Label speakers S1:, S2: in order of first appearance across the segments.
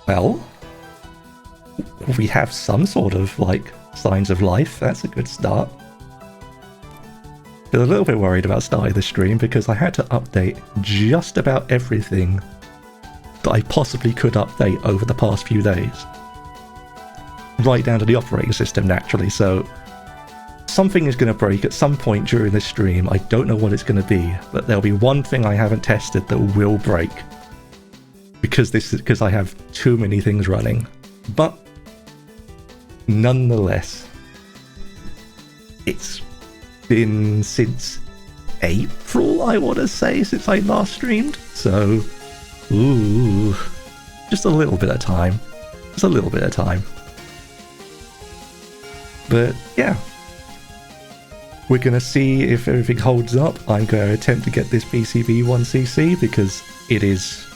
S1: Well, we have some sort of, like, signs of life. That's a good start. I was a little bit worried about starting the stream because I had to update just about everything that I possibly could update over the past few days. Right down to the operating system, naturally, so something is going to break at some point during this stream. I don't know what it's going to be, but there'll be one thing I haven't tested that will break. Because I have too many things running. But nonetheless, it's been since April, I want to say, since I last streamed. So, ooh, just a little bit of time. Just a little bit of time. But yeah, we're going to see if everything holds up. I'm going to attempt to get this PCB 1cc because it is,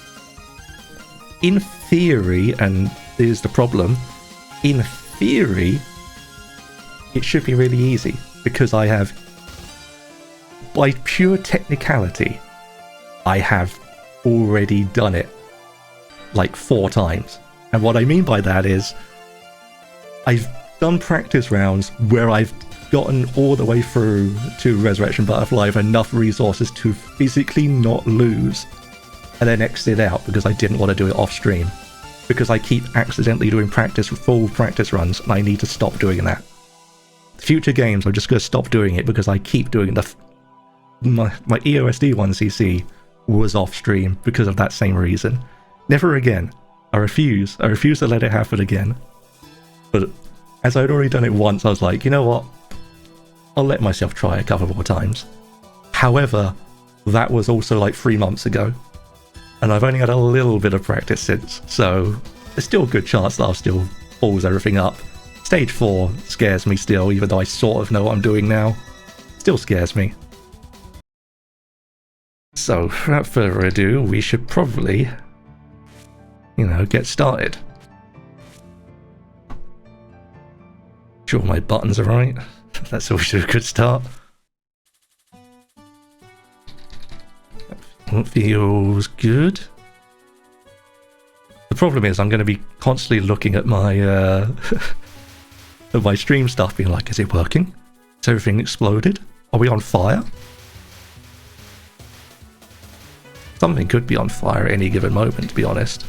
S1: in theory, and here's the problem, in theory, it should be really easy because I have, by pure technicality, I have already done it like 4 times. And what I mean by that is I've done practice rounds where I've gotten all the way through to Resurrection Butterfly with enough resources to physically not lose and then exit out because I didn't want to do it off stream because I keep accidentally doing full practice runs, and I need to stop doing that. Future games, I'm just going to stop doing it because I keep doing my EoSD 1cc was off stream because of that same reason. Never again. I refuse to let it happen again. But as I'd already done it once, I was like, you know what? I'll let myself try a couple more times. However, that was also like 3 months ago. And I've only had a little bit of practice since, so there's still a good chance that I'll still balls everything up. Stage 4 scares me still, even though I sort of know what I'm doing now. Still scares me. So, without further ado, we should probably, get started. Sure my buttons are right. That's always a good start. That feels good. The problem is I'm going to be constantly looking at my at my stream stuff, being like, is it working? Is everything exploded? Are we on fire? Something could be on fire at any given moment, to be honest.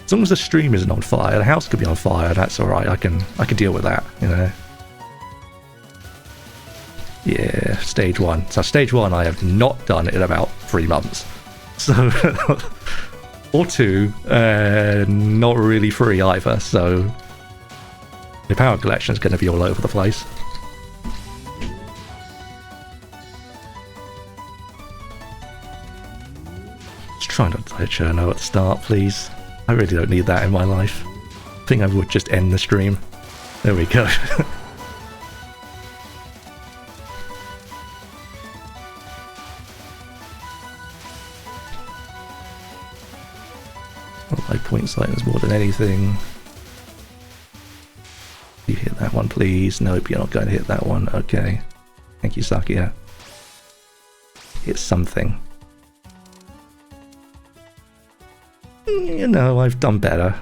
S1: As long as the stream isn't on fire, the house could be on fire, that's alright, I can deal with that, Yeah, stage 1. So stage 1 I have not done in about 3 months. So, or 2, not really 3 either, so the power collection is going to be all over the place. Just try not to touch Cherno at the start, please. I really don't need that in my life. I think I would just end the stream. There we go. My point sightings more than anything. You hit that one, please. Nope, you're not going to hit that one. Okay. Thank you, Sakuya. Hit something. I've done better.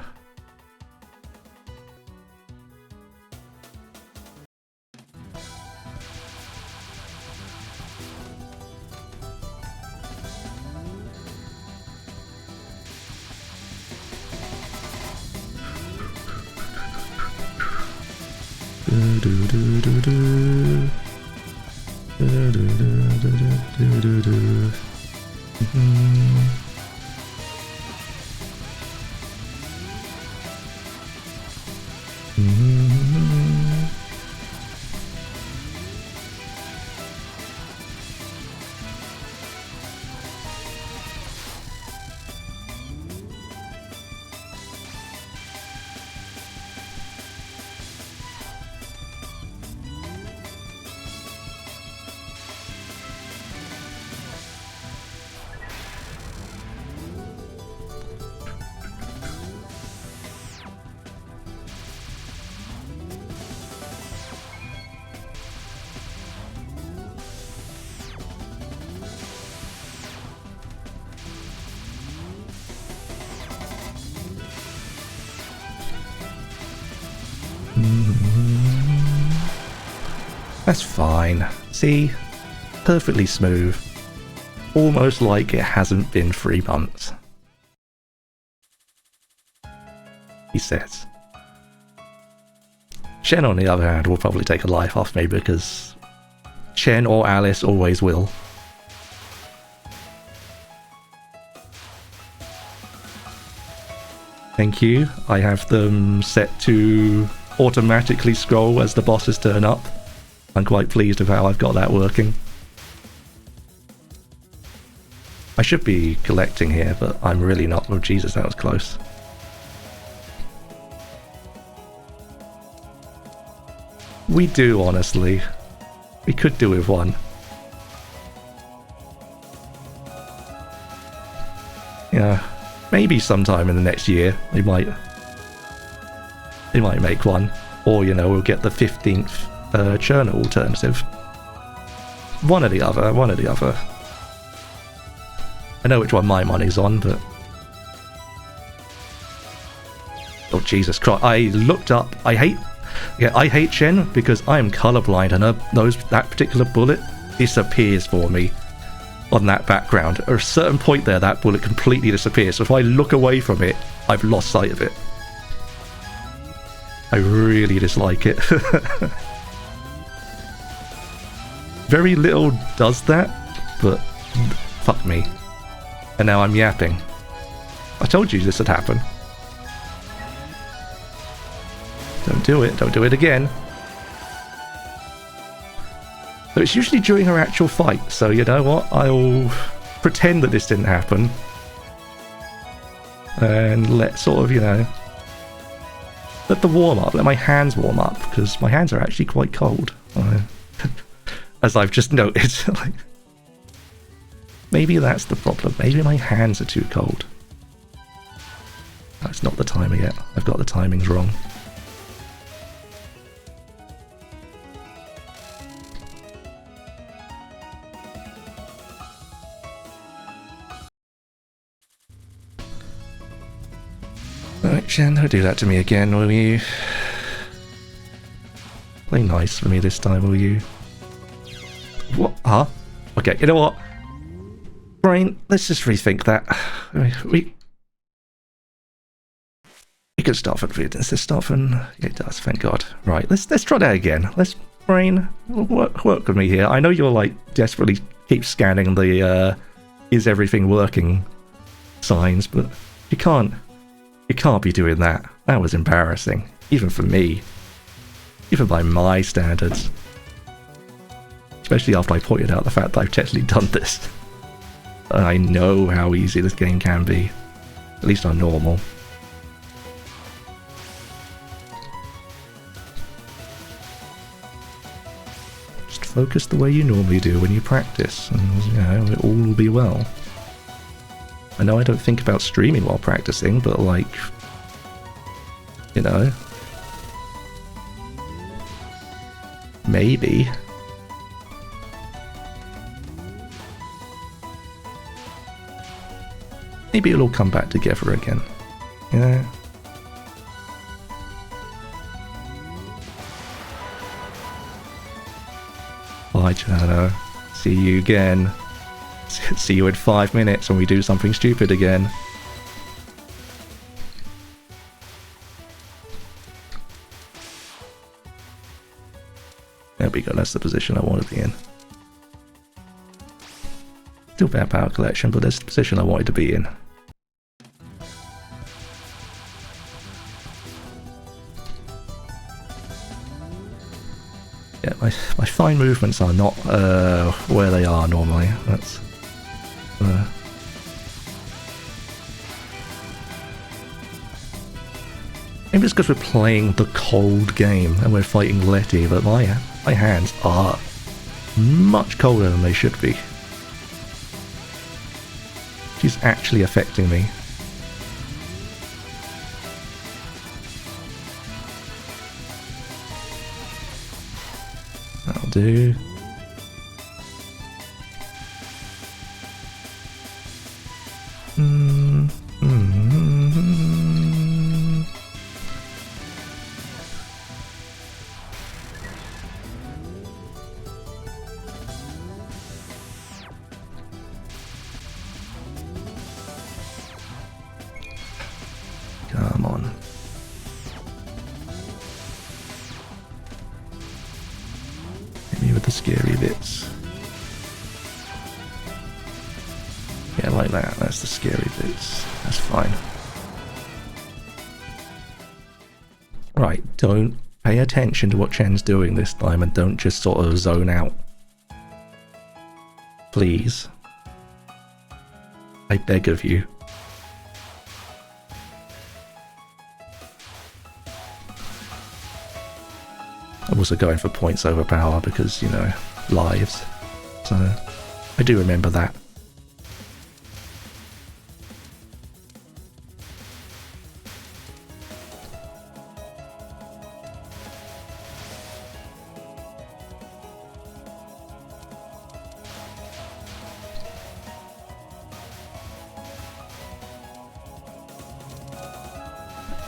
S1: That's fine. See? Perfectly smooth. Almost like it hasn't been 3 months. He says. Chen, on the other hand, will probably take a life off me because Chen or Alice always will. Thank you. I have them set to automatically scroll as the bosses turn up. I'm quite pleased with how I've got that working. I should be collecting here, but I'm really not. Oh Jesus, that was close. We do, honestly. We could do with one. Yeah, maybe sometime in the next year they might make one. Or, you know, we'll get the 15th Chen alternative. One or the other, one or the other. I know which one my money's on, but... Oh, Jesus Christ. I looked up... I hate Chen because I am colorblind and that particular bullet disappears for me on that background. At a certain point there, that bullet completely disappears. So if I look away from it, I've lost sight of it. I really dislike it. Very little does that, but fuck me. And now I'm yapping. I told you this would happen. Don't do it. Don't do it again. So it's usually during her actual fight. So you know what? I'll pretend that this didn't happen. And let sort of, you know... Let the warm up. Let my hands warm up. Because my hands are actually quite cold. As I've just noted. Maybe that's the problem. Maybe my hands are too cold. That's not the timer yet. I've got the timings wrong. Alright, Chen, don't do that to me again, will you? Play nice for me this time, will you? What? Huh? Okay, you know what? Brain, let's just rethink that. We can start from... Does this start from... Yeah, it does, thank God. Right, let's try that again. Let's... Brain, work with me here. I know you're, like, desperately keep scanning the, is everything working signs, but you can't be doing that. That was embarrassing. Even for me. Even by my standards. Especially after I pointed out the fact that I've technically done this. And I know how easy this game can be. At least on normal. Just focus the way you normally do when you practice, and you know, it all will be well. I know I don't think about streaming while practicing, but like, you know, maybe. Maybe it'll all come back together again. Yeah. Bye, Chano. See you again. See you in 5 minutes when we do something stupid again. There we go, that's the position I want to be in. Still bad power collection, but that's the position I wanted to be in. Yeah, my fine movements are not where they are normally. That's maybe it's because we're playing the cold game and we're fighting Letty, but my hands are much colder than they should be. She's actually affecting me. That'll do. scary bits. Yeah, like that. That's the scary bits. That's fine. Right, don't pay attention to what Chen's doing this time and don't just sort of zone out. Please. I beg of you. I'm also going for points over power because, you know, lives. So, I do remember that.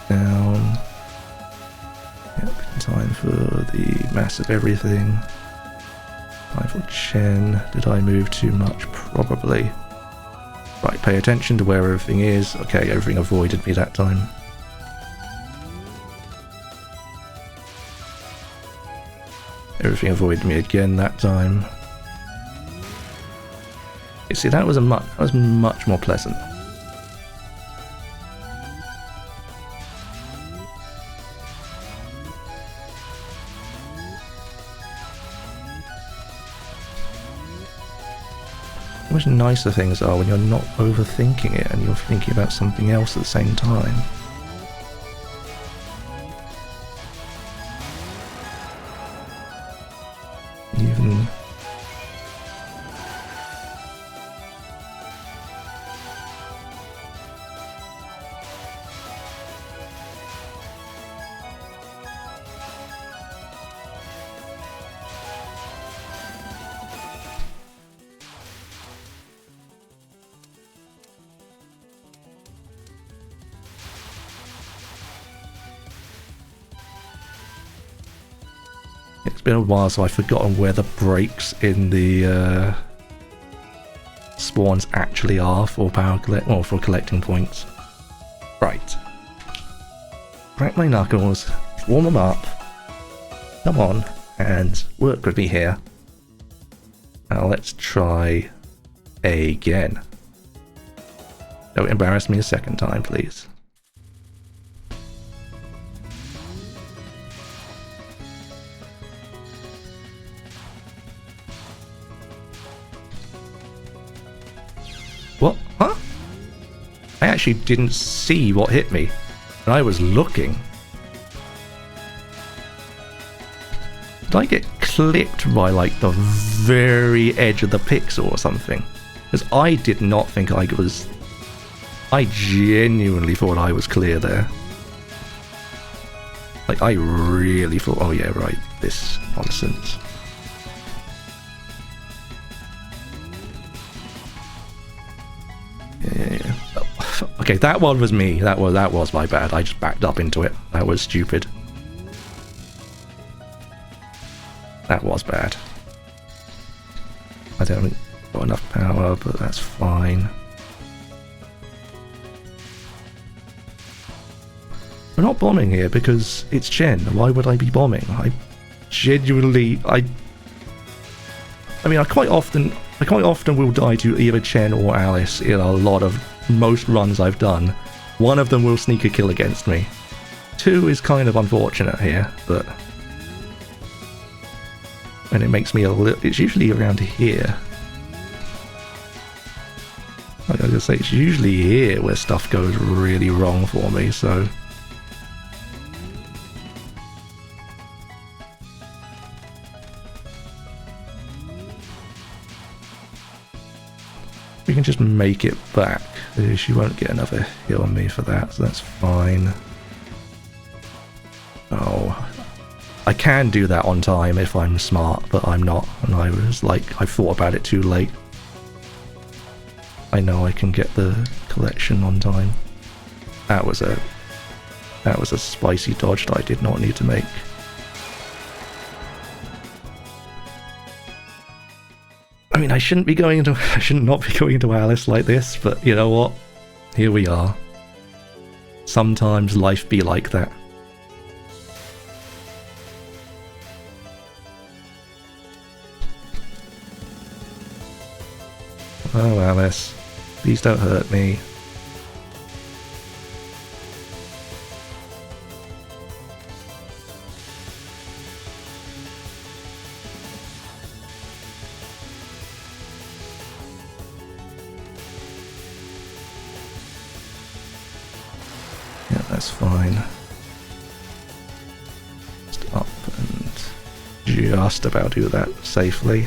S1: Down. Yep, time for the massive everything. Time for Chen. Did I move too much? Probably. Right, pay attention to where everything is. Okay, everything avoided me that time. Everything avoided me again that time. You see, that was much more pleasant. Much nicer things are when you're not overthinking it and you're thinking about something else at the same time. Even it's been a while, so I've forgotten where the breaks in the spawns actually are for for collecting points. Right. Crack my knuckles, warm them up. Come on, and work with me here. Now let's try again. Don't embarrass me a second time, please. What? Huh? I actually didn't see what hit me, and I was looking. Did I get clipped by like the very edge of the pixel or something? Because I did not think I was... I genuinely thought I was clear there. Like, I really thought, oh yeah, right, this nonsense. Yeah. Oh, okay, that one was me. That was my bad. I just backed up into it. That was stupid. That was bad. I don't got enough power, but that's fine. We're not bombing here because it's Chen. Why would I be bombing? I genuinely, I mean, I quite often will die to either Chen or Alice in a lot of most runs I've done. One of them will sneak a kill against me. Two is kind of unfortunate here, but... And it makes me a little... It's usually around here. Like I was gonna say, it's usually here where stuff goes really wrong for me, so... We can just make it back. She won't get another hit on me for that, so that's fine. Oh... I can do that on time if I'm smart, but I'm not, and I was like, I thought about it too late. I know I can get the collection on time. That was a spicy dodge that I did not need to make. I mean, I should not be going into Alice like this, but you know what? Here we are. Sometimes life be like that. Oh, Alice. Please don't hurt me. Yeah, that's fine. Just up and just about do that safely.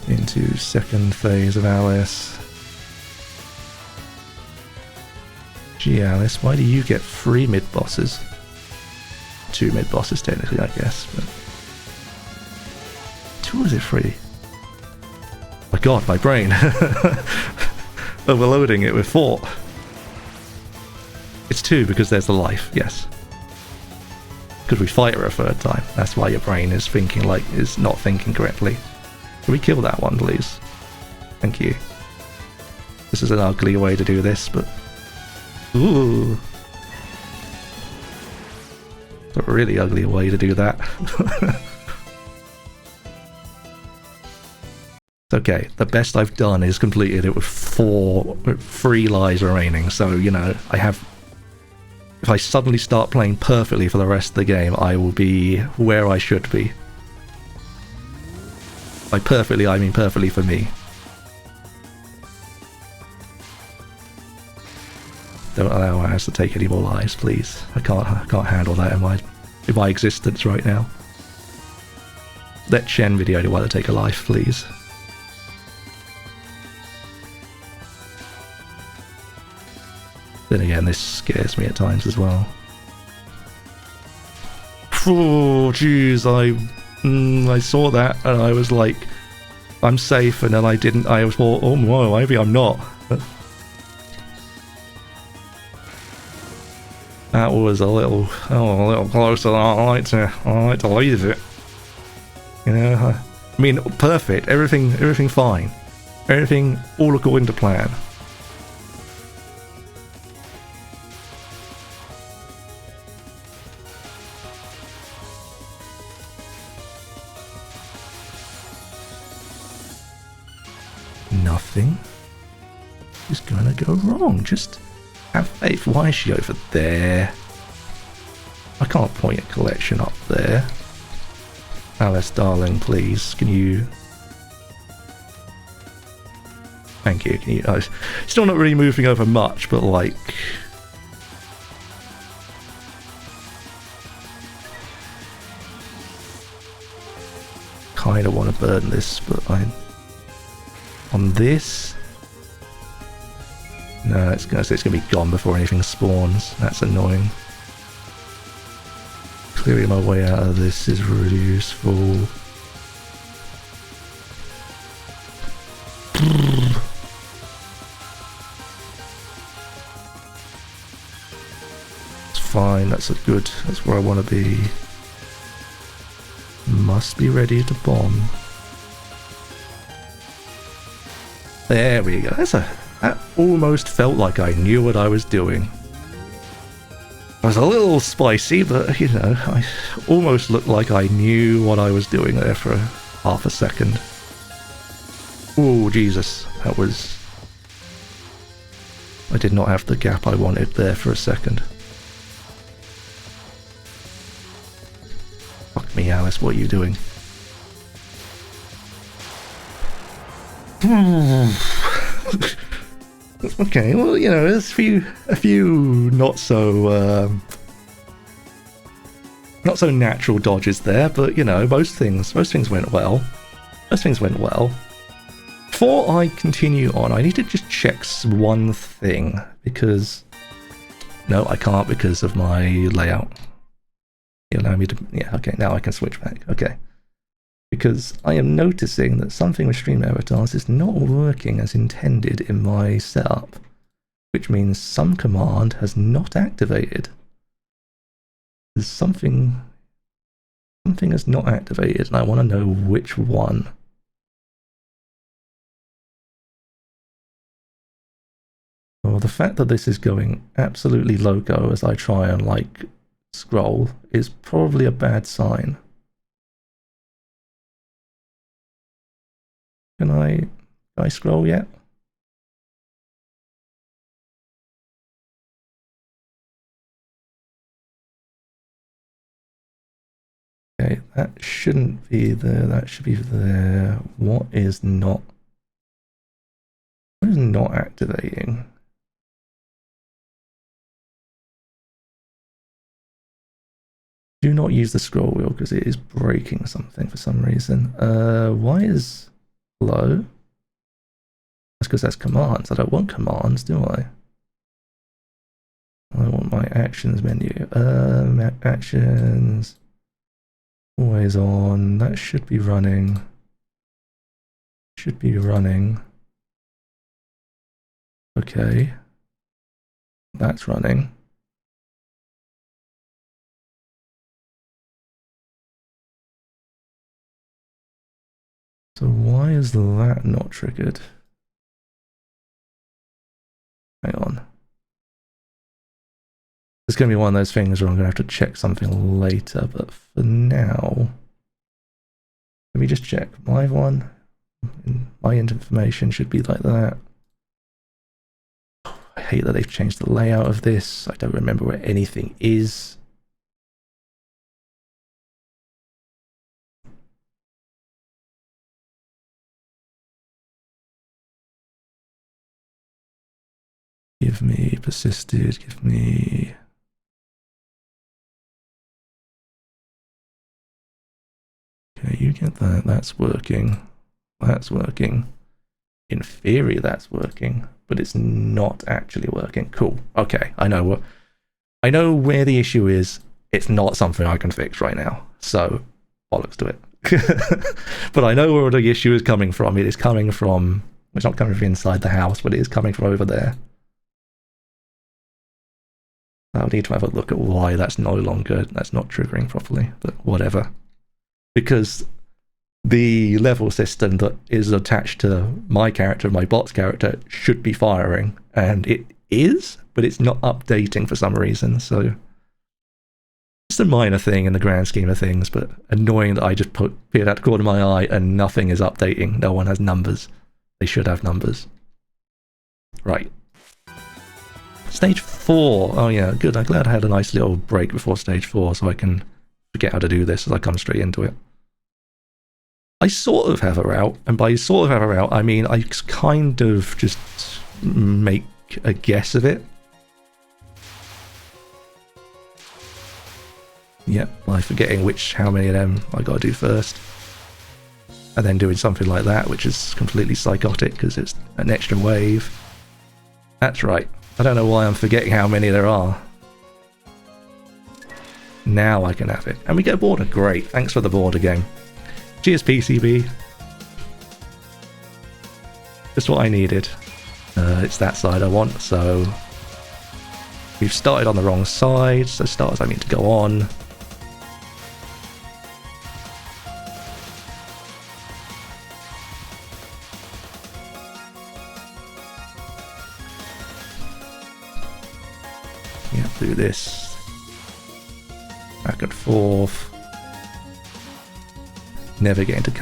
S1: Into second phase of Alice. Gee, Alice, why do you get 3 mid-bosses? 2 mid-bosses, technically, I guess, but... 2 or is it 3? My god, my brain! Overloading it with 4. It's 2 because there's the life, yes. Because we fight her a 3rd time. That's why your brain is thinking like, is not thinking correctly. Can we kill that one, please? Thank you. This is an ugly way to do this, but... Ooh! It's a really ugly way to do that. It's okay. The best I've done is completed it with 3 lives remaining, so, you know, I have... If I suddenly start playing perfectly for the rest of the game, I will be where I should be. By perfectly, I mean perfectly for me. Don't allow us to take any more lives, please. I can't handle that in my existence right now. Let Chen video do want to take a life, please. Then again, this scares me at times as well. Oh, jeez, I saw that and I was like, I'm safe, and then I didn't. I thought, oh no, maybe I'm not. That was a little closer than I like to leave it. You know, I mean, perfect. Everything fine. Everything all according to plan. Nothing is gonna go wrong. Just have faith. Why is she over there? I can't point a collection up there. Alice, darling, please, can you... Thank you. Can you... still not really moving over much, but like... Kinda want to burn this, but I'm... On this? No, it's gonna be gone before anything spawns. That's annoying. Clearing my way out of this is really useful. It's fine, that's where I want to be. Must be ready to bomb. There we go. That almost felt like I knew what I was doing. I was a little spicy, but, you know, I almost looked like I knew what I was doing there for half a second. Oh, Jesus. That was... I did not have the gap I wanted there for a second. Fuck me, Alice. What are you doing? Okay, well, you know, there's a few not so natural dodges there, but you know, most things went well. Most things went well. Before I continue on, I need to just check one thing, because no, I can't because of my layout. You allow me to, yeah, okay, now I can switch back. Okay. Because I am noticing that something with stream avatars is not working as intended in my setup, which means some command has not activated. There's something is not activated, and I want to know which one. Well, the fact that this is going absolutely loco as I try and like scroll is probably a bad sign. Can I scroll yet? Okay, that shouldn't be there. That should be there. What is not activating? Do not use the scroll wheel because it is breaking something for some reason. Why is hello? That's because that's commands. I don't want commands, do I? I want my actions menu. Actions. Always on. That should be running. Should be running. Okay. That's running. So why is that not triggered? Hang on. It's going to be one of those things where I'm going to have to check something later, but for now, let me just check. My one, my information should be like that. I hate that they've changed the layout of this. I don't remember where anything is. Give me persisted, give me... Okay, you get that. That's working. That's working. In theory, that's working, but it's not actually working. Cool. Okay, I know where the issue is. It's not something I can fix right now, so bollocks to it. But I know where the issue is coming from. It is coming from... It's not coming from inside the house, but it is coming from over there. I'll need to have a look at why that's no longer... That's not triggering properly, but whatever. Because the level system that is attached to my character, my bot's character, should be firing, and it is, but it's not updating for some reason, so it's a minor thing in the grand scheme of things, but annoying that I just peered out the corner of my eye and nothing is updating. No one has numbers. They should have numbers. Right. Stage 4. Oh yeah, good. I'm glad I had a nice little break before stage 4 so I can forget how to do this as I come straight into it. I sort of have a route, and by sort of have a route, I mean I kind of just make a guess of it. Yep, by forgetting how many of them I gotta do first. And then doing something like that, which is completely psychotic because it's an extra wave. That's right. I don't know why I'm forgetting how many there are. Now I can have it. And we get a border. Great. Thanks for the border game. Cheers, PCB. Just what I needed. It's that side I want, so... We've started on the wrong side, so starters I need to go on. Yeah, do this. Back and forth. Never get into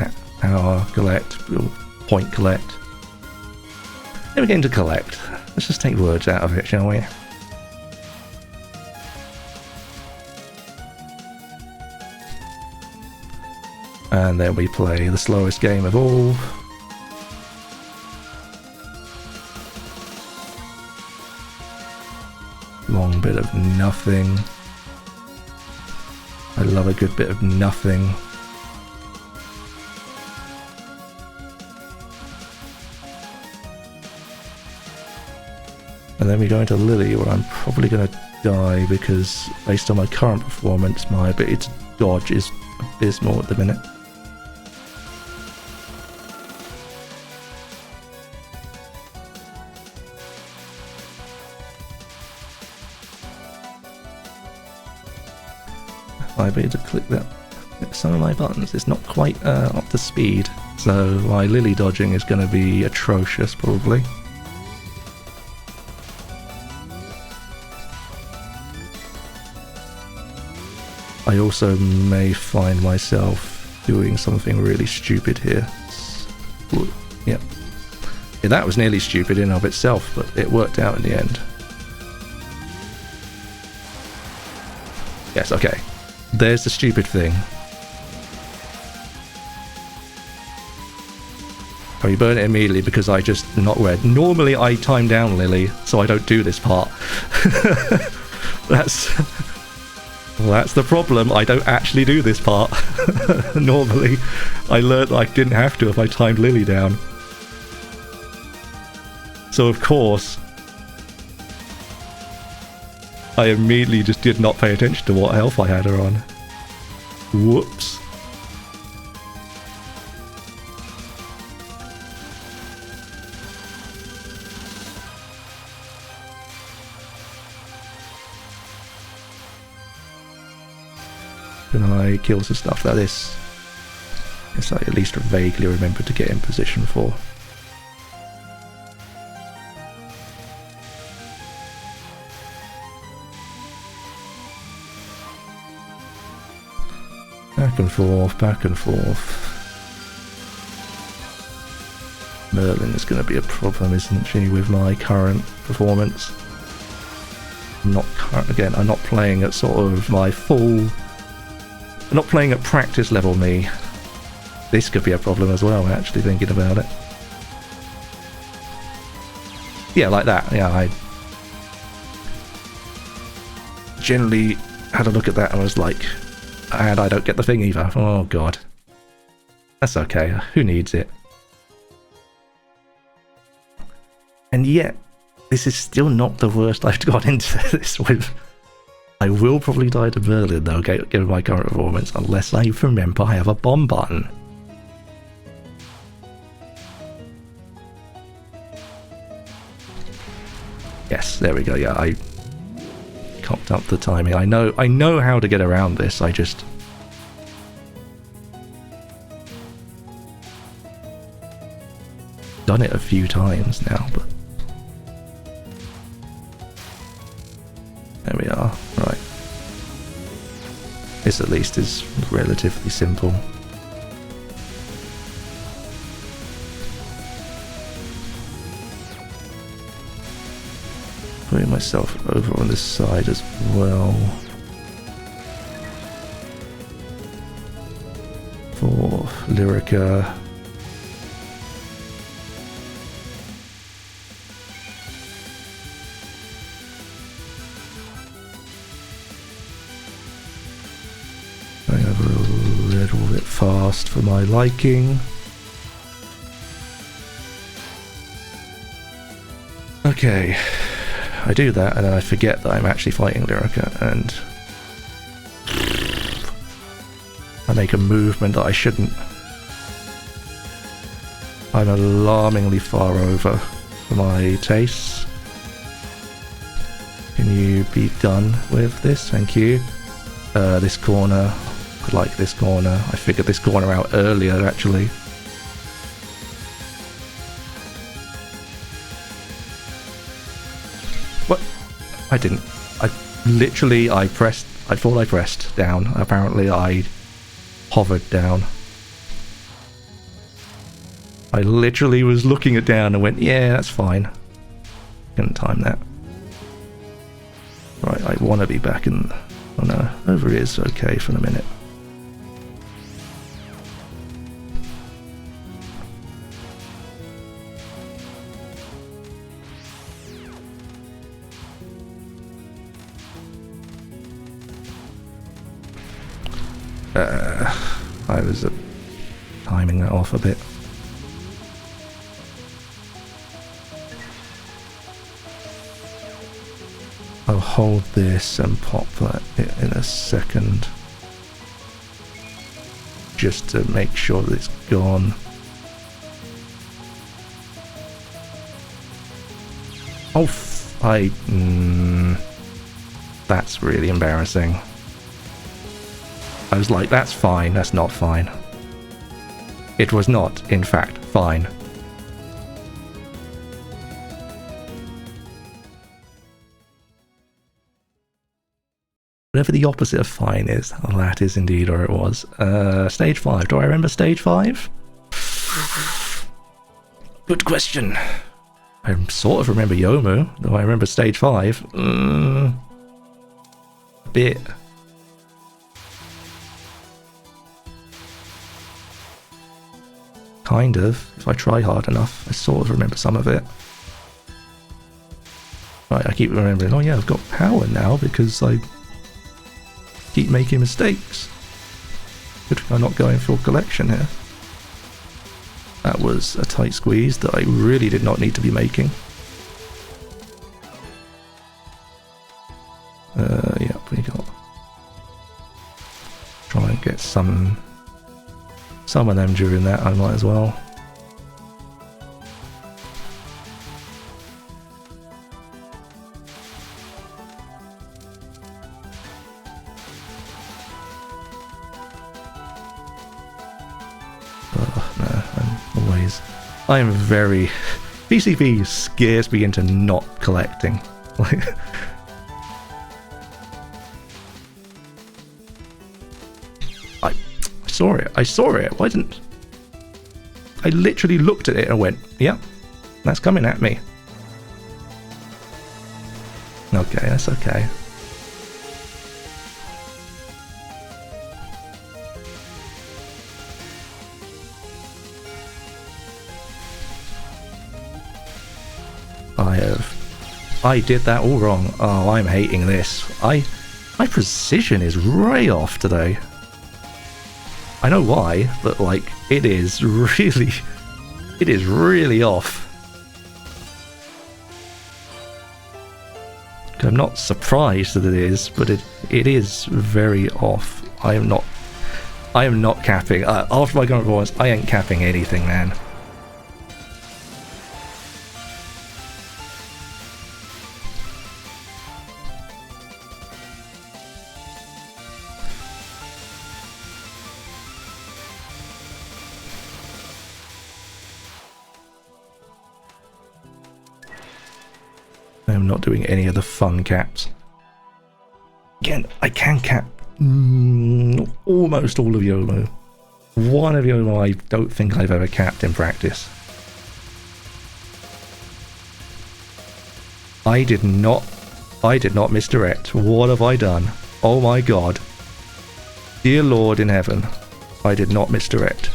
S1: power collect, point collect. Never get into collect. Let's just take words out of it, shall we? And then we play the slowest game of all. Long bit of nothing. I love a good bit of nothing. And then we go into Lily, where I'm probably going to die because, based on my current performance, my ability to dodge is abysmal at the minute. My ability to click some of my buttons is not quite up to speed, so my Lily dodging is going to be atrocious, probably. I also may find myself doing something really stupid here. Yep. Yeah, that was nearly stupid in and of itself, but it worked out in the end. Yes, okay. There's the stupid thing. Oh, you burn it immediately because I just not read. Normally I time down Lily, so I don't do this part. That's the problem. I don't actually do this part. Normally, I learned I didn't have to if I timed Lily down. So of course, I immediately just did not pay attention to what health I had her on. Whoops. Can I kill some stuff like this? Yes, I at least vaguely remember to get in position for. Back and forth, back and forth. Merlin is going to be a problem, isn't she, with my current performance? I'm not playing at sort of my full... I'm not playing at practice level me. This could be a problem as well, actually, thinking about it. Yeah, like that. Yeah, I generally had a look at that and was like, and I don't get the thing either. Oh, God. That's okay. Who needs it? And yet, this is still not the worst I've got into this with. I will probably die to Merlin, though, given my current performance, unless I remember I have a bomb button. Yes, there we go. Yeah, I cocked up the timing. I know how to get around this. I just... done it a few times now, but... there we are. Right. This at least is relatively simple. Putting myself over on this side as well. For Lyrica. Going over a little bit fast for my liking. Okay. I do that and then I forget that I'm actually fighting Lyrica and I make a movement that I shouldn't. I'm alarmingly far over for my tastes. Can you be done with this? Thank you. This corner. I like this corner. I figured this corner out earlier actually. What? I didn't. I thought I pressed down. Apparently I hovered down. I literally was looking it down and went, yeah, that's fine. Couldn't time that. Right, I want to be back in... oh no, over is okay for a minute. I was timing that off a bit. I'll hold this and pop that in a second. Just to make sure that it's gone. Oh, that's really embarrassing. I was like, that's fine, that's not fine. It was not, in fact, fine. Whatever the opposite of fine is. Oh, that is indeed where it was. Stage 5. Do I remember stage 5? Good question. I sort of remember Youyoumu. Do I remember stage 5? A bit. Kind of. If I try hard enough, I sort of remember some of it. Right, I keep remembering, oh yeah, I've got power now because I keep making mistakes. Good thing I'm not going full collection here. That was a tight squeeze that I really did not need to be making. Yeah, we got... Try and get some of them during that, I might as well. I am very... PCB scares me into not collecting. Like... I saw it. Why didn't... I literally looked at it and went, yeah, that's coming at me. Okay, that's okay. I did that all wrong. Oh, I'm hating this. My precision is way off today. I know why, but like, it is really off. I'm not surprised that it is, but it is very off. I am not capping. After my current performance, I ain't capping anything, man. I'm not doing any of the fun caps. Again, I can cap almost all of Youyoumu. One of Youyoumu I don't think I've ever capped in practice. I did not misdirect. What have I done? Oh my god. Dear Lord in heaven. I did not misdirect.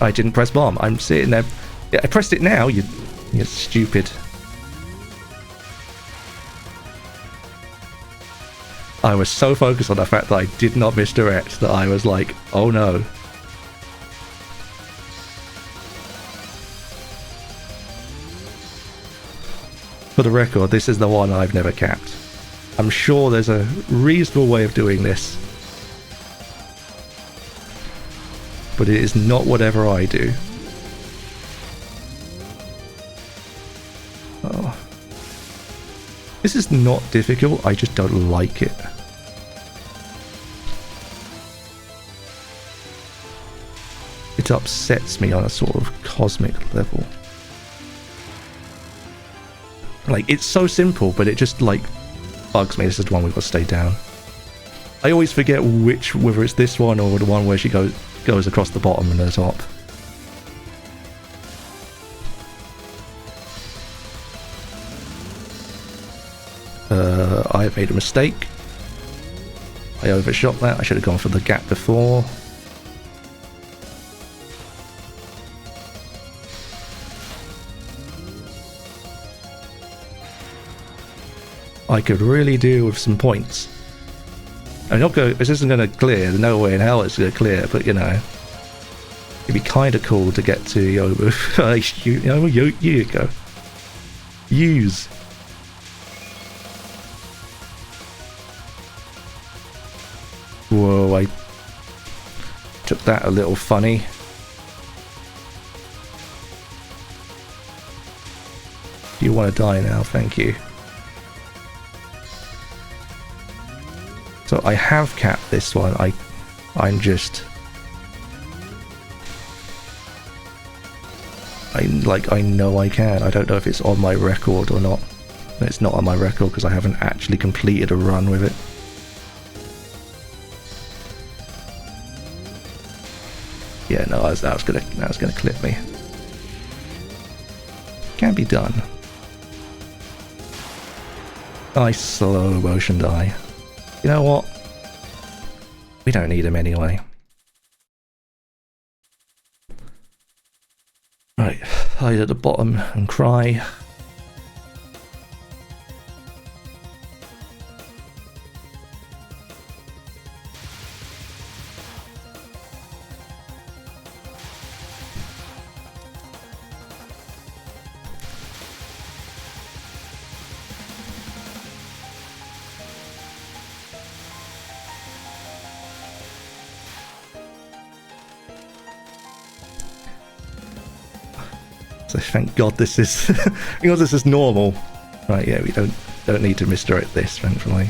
S1: I didn't press bomb. I'm sitting there. Yeah, I pressed it now, you're stupid. I was so focused on the fact that I did not misdirect that I was like, oh no. For the record, this is the one I've never capped. I'm sure there's a reasonable way of doing this. But it is not whatever I do. Oh. This is not difficult, I just don't like it. It upsets me on a sort of cosmic level. Like, it's so simple, but it just, like, bugs me. This is the one we've got to stay down. I always forget whether it's this one or the one where she goes across the bottom and the top. I made a mistake. I overshot that. I should have gone for the gap before. I could really do with some points. I'm not going. This isn't going to clear. There's no way in hell it's going to clear. But you know, it'd be kind of cool to get to Youyoumu. You go. Use. Whoa, I took that a little funny. Do you want to die now? Thank you. So I have capped this one. I'm just... I know I can. I don't know if it's on my record or not. It's not on my record because I haven't actually completed a run with it. Yeah, no, that was gonna clip me. Can be done. Nice slow motion die. You know what? We don't need him anyway. Right, hide at the bottom and cry. So thank God this is because this is normal. Right, yeah, we don't need to misdirect this, thankfully.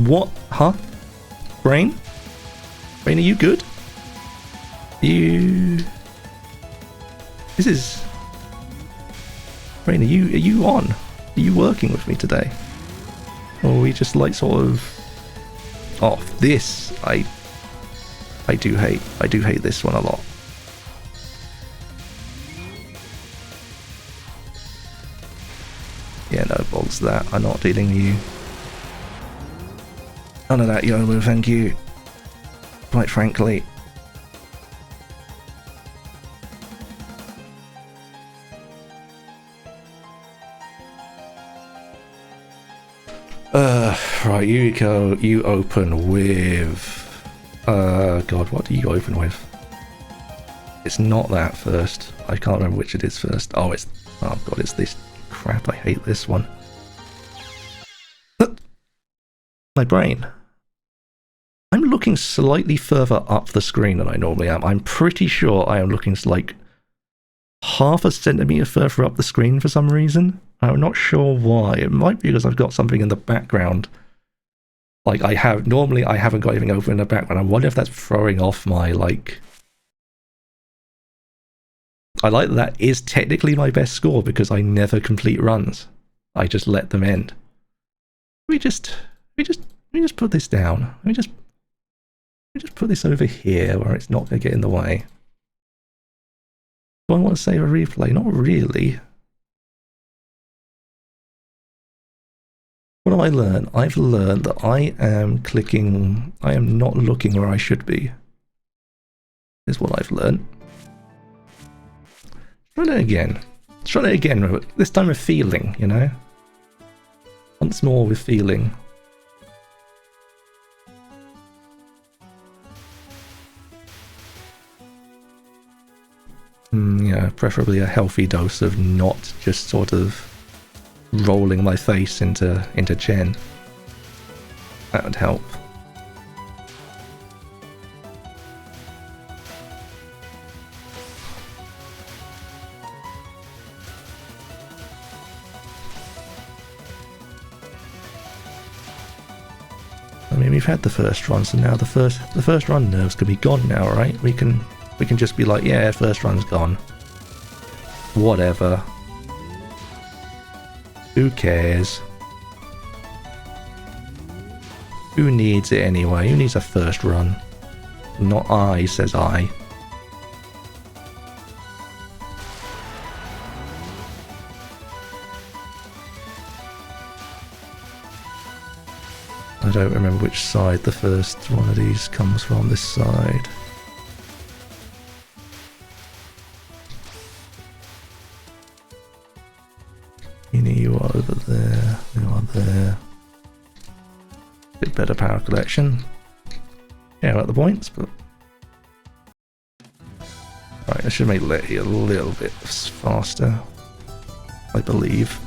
S1: What? Huh? Brain? Brain, are you good? This is... Brain, are you on? Are you working with me today? Or are we just like sort of off? This I do hate. I do hate this one a lot. Yeah, no balls to that. I'm not dealing with you. None of that, Youyoumu, thank you. Quite frankly. Right, Yuriko, you open with... God, what do you open with? It's not that first. I can't remember which it is first. Oh, it's... Oh, God, it's this... Crap, I hate this one. My brain. I'm looking slightly further up the screen than I normally am. I'm pretty sure I am looking like half a centimetre further up the screen for some reason. I'm not sure why. It might be because I've got something in the background. Like I have, normally I haven't got anything open in the background. I wonder if that's throwing off my, like... I like that is technically my best score because I never complete runs. I just let them end. We just put this down. We just put this over here where it's not going to get in the way. Do I want to save a replay? Not really. What have I learned? I've learned that I am not looking where I should be. Is what I've learned. Try it again. Try it again, this time with feeling, you know? Once more with feeling. Yeah, preferably a healthy dose of not just sort of rolling my face into Chen. That would help. I mean, we've had the first run, so now the first run nerves can be gone now, right? We can just be like, yeah, first run's gone. Whatever. Who cares? Who needs it anyway? Who needs a first run? Not I, says I. I don't remember which side the first one of these comes from. This side. You are over there. You are there. Bit better power collection. Yeah, about the points, but... Right, I should make Letty a little bit faster. I believe.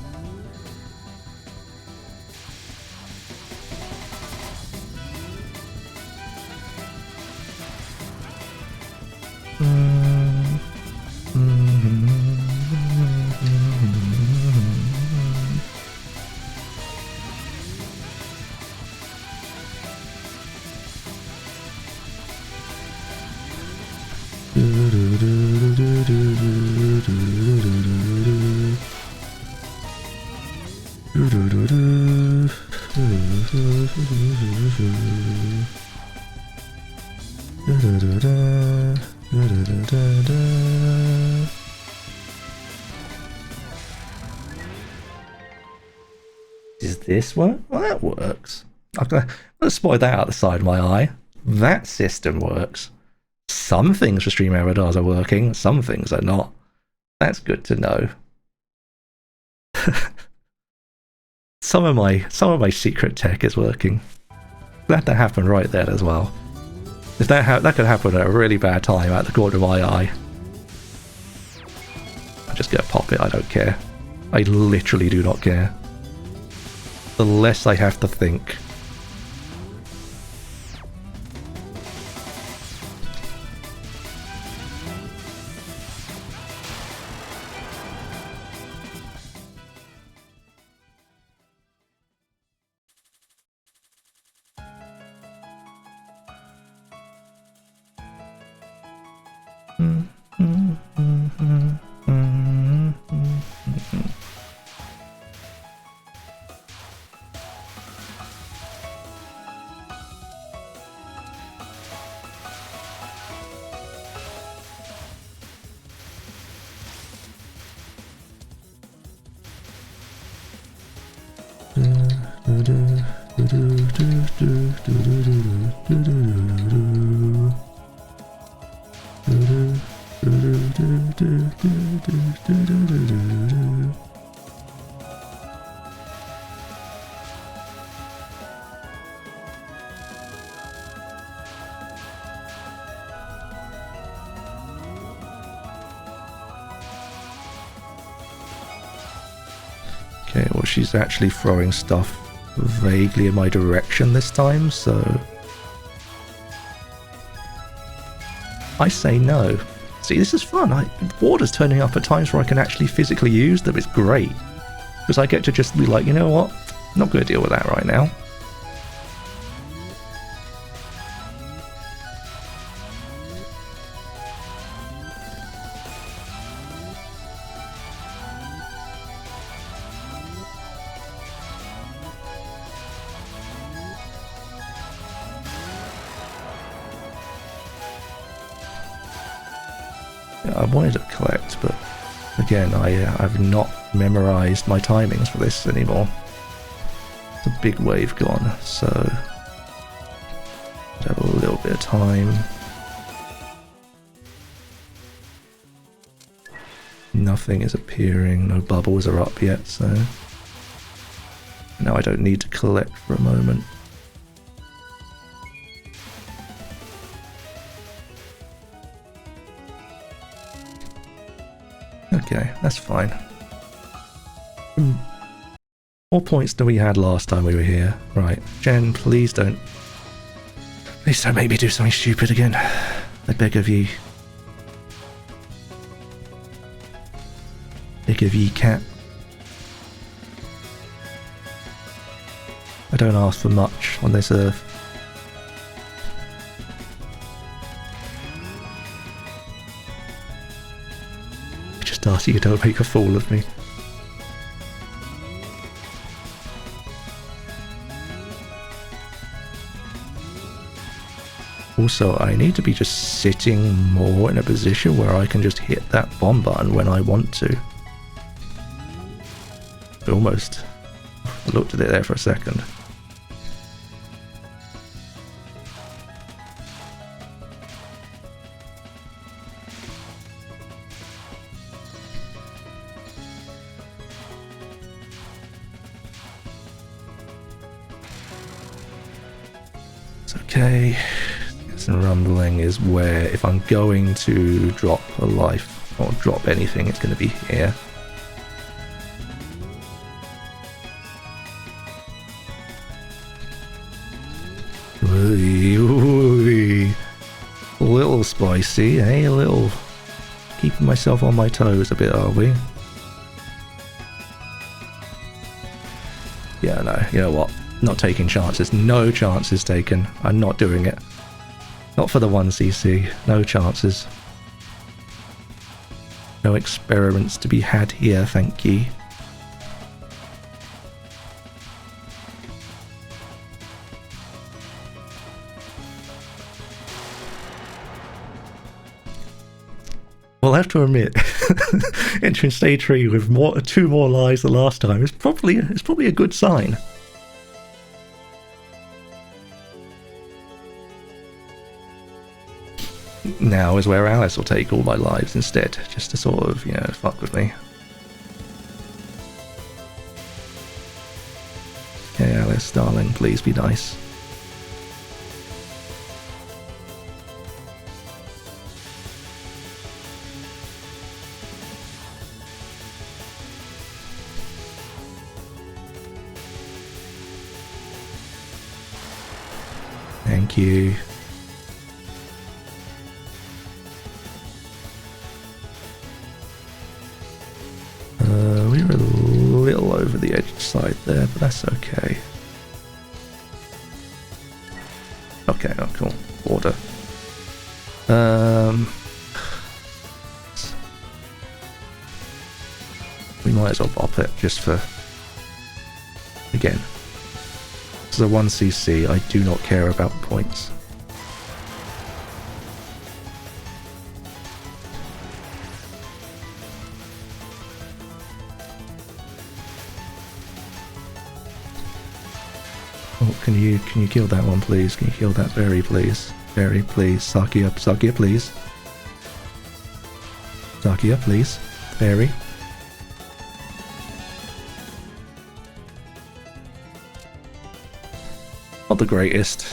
S1: Does this work? Well, that works. I'm gonna spot that out the side of my eye. That system works. Some things for stream avatars are working, some things are not. That's good to know. some of my secret tech is working. Glad that happened right there as well. If that could happen at a really bad time at the corner of my eye. I'm just gonna pop it, I don't care. I literally do not care. The less I have to think. Okay, well, she's actually throwing stuff vaguely in my direction this time, so I say no. See, this is fun. Water's turning up at times where I can actually physically use them. It's great. Because I get to just be like, you know what? I'm not going to deal with that right now. I wanted to collect, but again, I've not memorized my timings for this anymore. It's a big wave gone, so I have a little bit of time. Nothing is appearing, no bubbles are up yet, so now I don't need to collect for a moment. Okay, that's fine. What points do we had last time we were here? Right, Chen, please don't make me do something stupid again. I beg of ye. Beg of ye, cat. I don't ask for much on this earth. Darcy, you don't make a fool of me. Also, I need to be just sitting more in a position where I can just hit that bomb button when I want to. Almost. I looked at it there for a second. Okay, some rumbling is where if I'm going to drop a life or drop anything, it's going to be here. Ooh, a little spicy, eh? A little keeping myself on my toes a bit, are we? Yeah, no, you know what? Not taking chances. No chances taken. I'm not doing it. Not for the 1cc. No chances. No experiments to be had here, thank ye. Well, I have to admit, entering stage 3 with 2 more lives than last time is probably a good sign. Now is where Alice will take all my lives instead, just to sort of, you know, fuck with me. Okay, Alice, darling, please be nice. Thank you. We were a little over the edge side there, but that's okay. Okay, oh cool. Order. We might as well bop it just for... Again. This is a 1cc, I do not care about points. Oh, can you kill that one, please? Can you kill that berry, please? Berry, please. Sakuya, Sakuya, please. Sakuya, please. Berry. Not the greatest.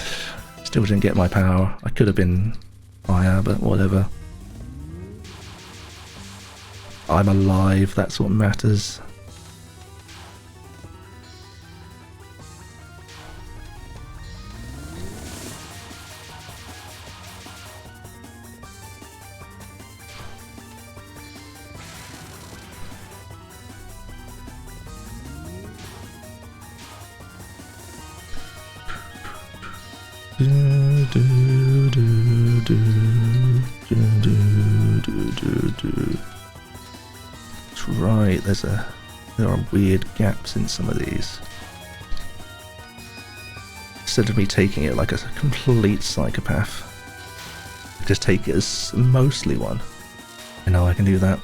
S1: Still didn't get my power. I could have been higher, but whatever. I'm alive, that's what matters. That's right, there are weird gaps in some of these. Instead of me taking it like a complete psychopath, I just take it as mostly one. I know I can do that.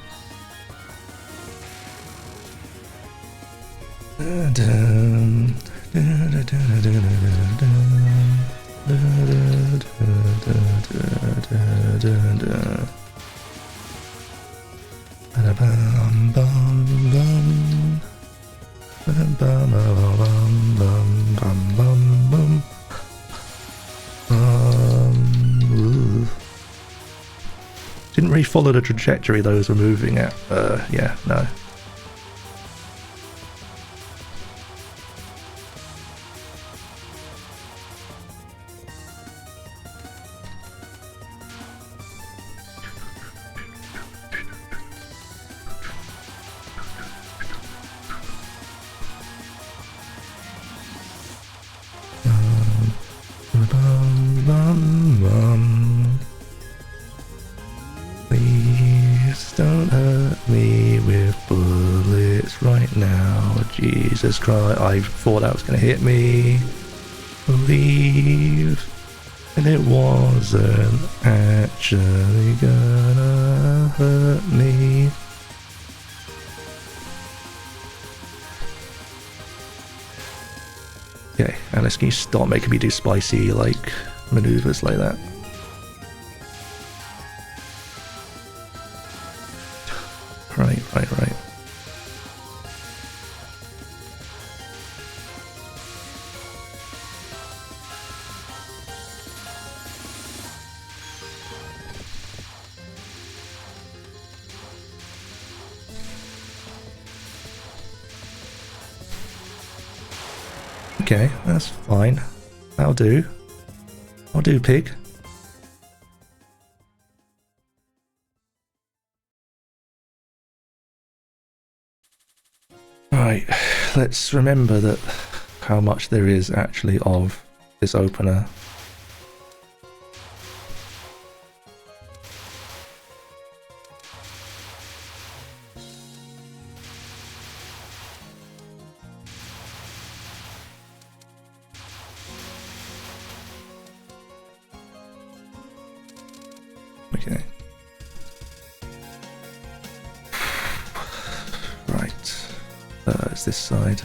S1: Didn't really follow the trajectory those were moving at. Yeah, no. Please don't hurt me with bullets right now. Jesus Christ, I thought that was going to hit me. Believe, and it wasn't actually gonna hurt me. Okay, Alice, can you stop making me do spicy, like, maneuvers like that? Right. Okay, that's fine. That'll do. I'll do, pig. Right, let's remember that how much there is actually of this opener. Okay. What's this side?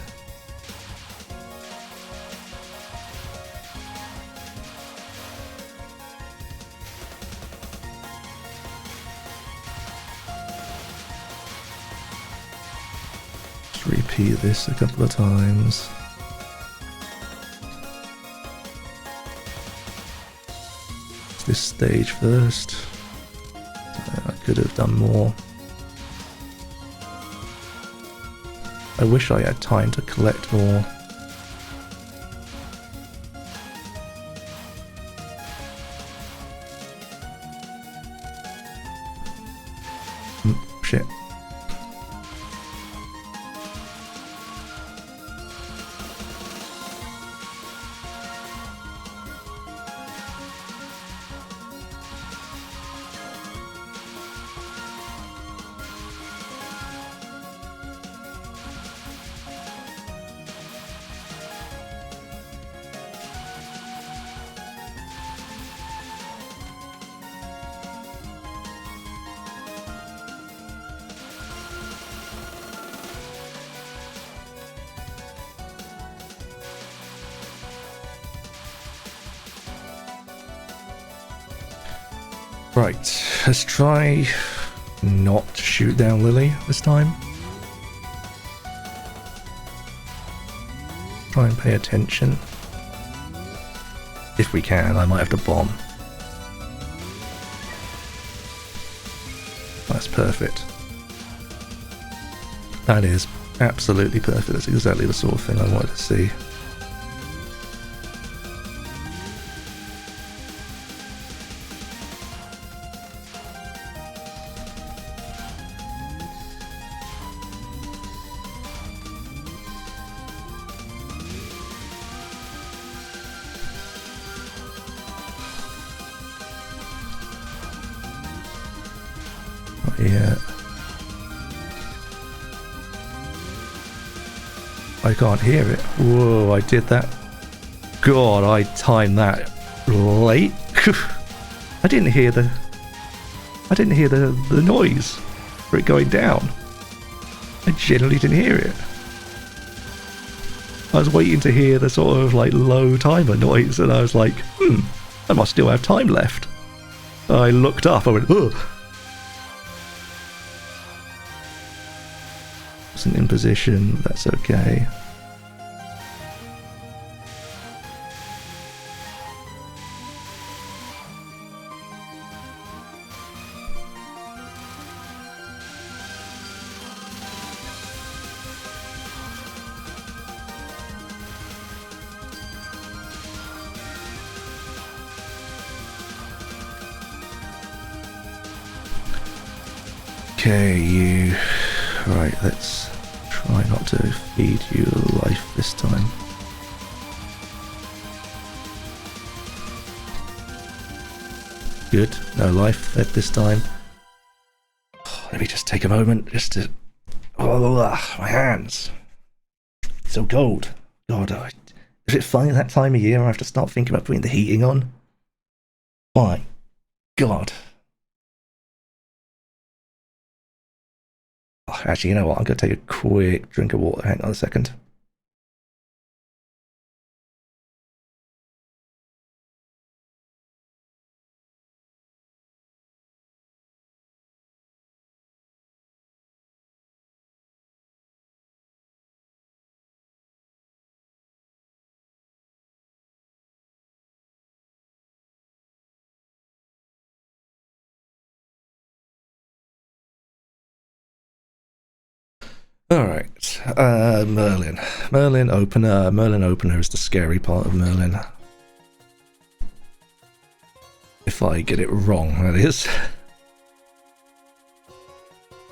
S1: Just repeat this a couple of times. This stage first. I could have done more. I wish I had time to collect more. Shit. Right, let's try not to shoot down Lily this time. Try and pay attention. If we can, I might have to bomb. That's perfect. That is absolutely perfect. That's exactly the sort of thing I wanted to see. Yeah. I can't hear it. Whoa, I did that. God, I timed that late. I didn't hear the noise for it going down. I genuinely didn't hear it. I was waiting to hear the sort of like low timer noise and I was like, I must still have time left. I looked up, I went, ugh. Wasn't in position, that's okay. Okay, you... Right, let's try not to feed you life this time. Good, no life fed this time. Let me just take a moment just to... Oh, my hands. So cold. God, is it finally that time of year I have to start thinking about putting the heating on? My God. Oh, actually, you know what? I'm going to take a quick drink of water. Hang on a second. Alright, Merlin. Merlin opener. Merlin opener is the scary part of Merlin. If I get it wrong, that is.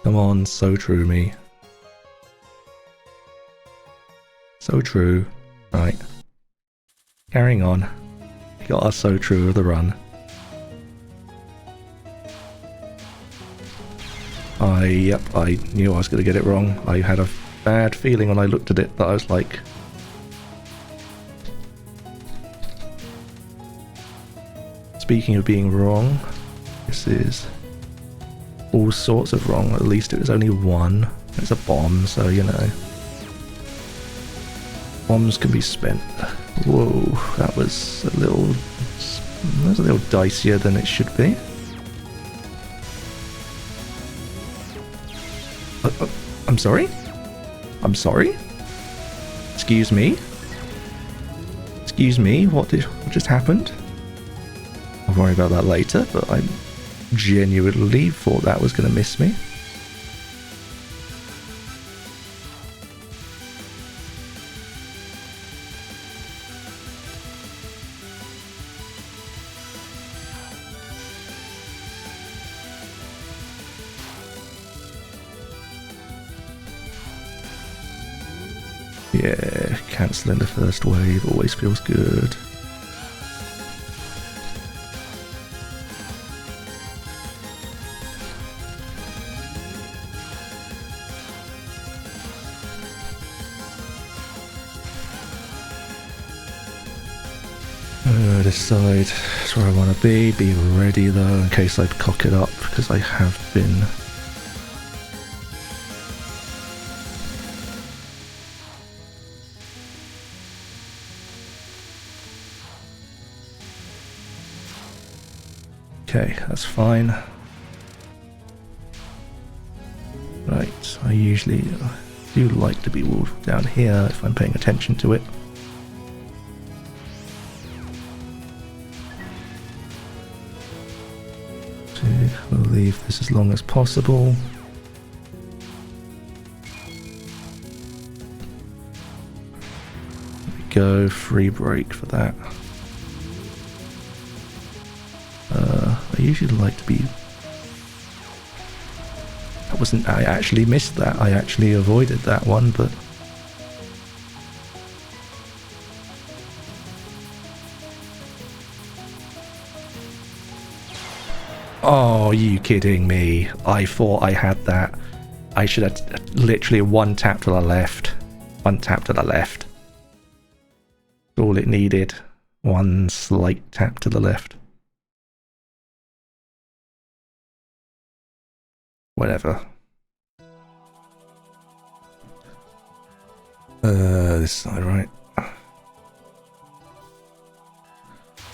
S1: Come on, so true me. So true. Right. Carrying on. We got our so true of the run. Yep, I knew I was going to get it wrong. I had a bad feeling when I looked at it that I was like... Speaking of being wrong, this is all sorts of wrong. At least it was only one. It's a bomb, so you know. Bombs can be spent. Whoa, that was a little dicier than it should be. I'm sorry? I'm sorry? Excuse me? Excuse me, what just happened? I'll worry about that later, but I genuinely thought that was going to miss me. Yeah, cancelling the first wave always feels good. This side is where I want to be. Be ready though in case I cock it up, because I have been. Okay, that's fine. Right, I usually do like to be walled down here if I'm paying attention to it. We'll leave this as long as possible. There we go, free break for that. I usually like to be... I actually missed that. I actually avoided that one, but... Oh, are you kidding me? I thought I had that. I should have literally one tap to the left. One tap to the left. That's all it needed. One slight tap to the left. Whatever. This side, right?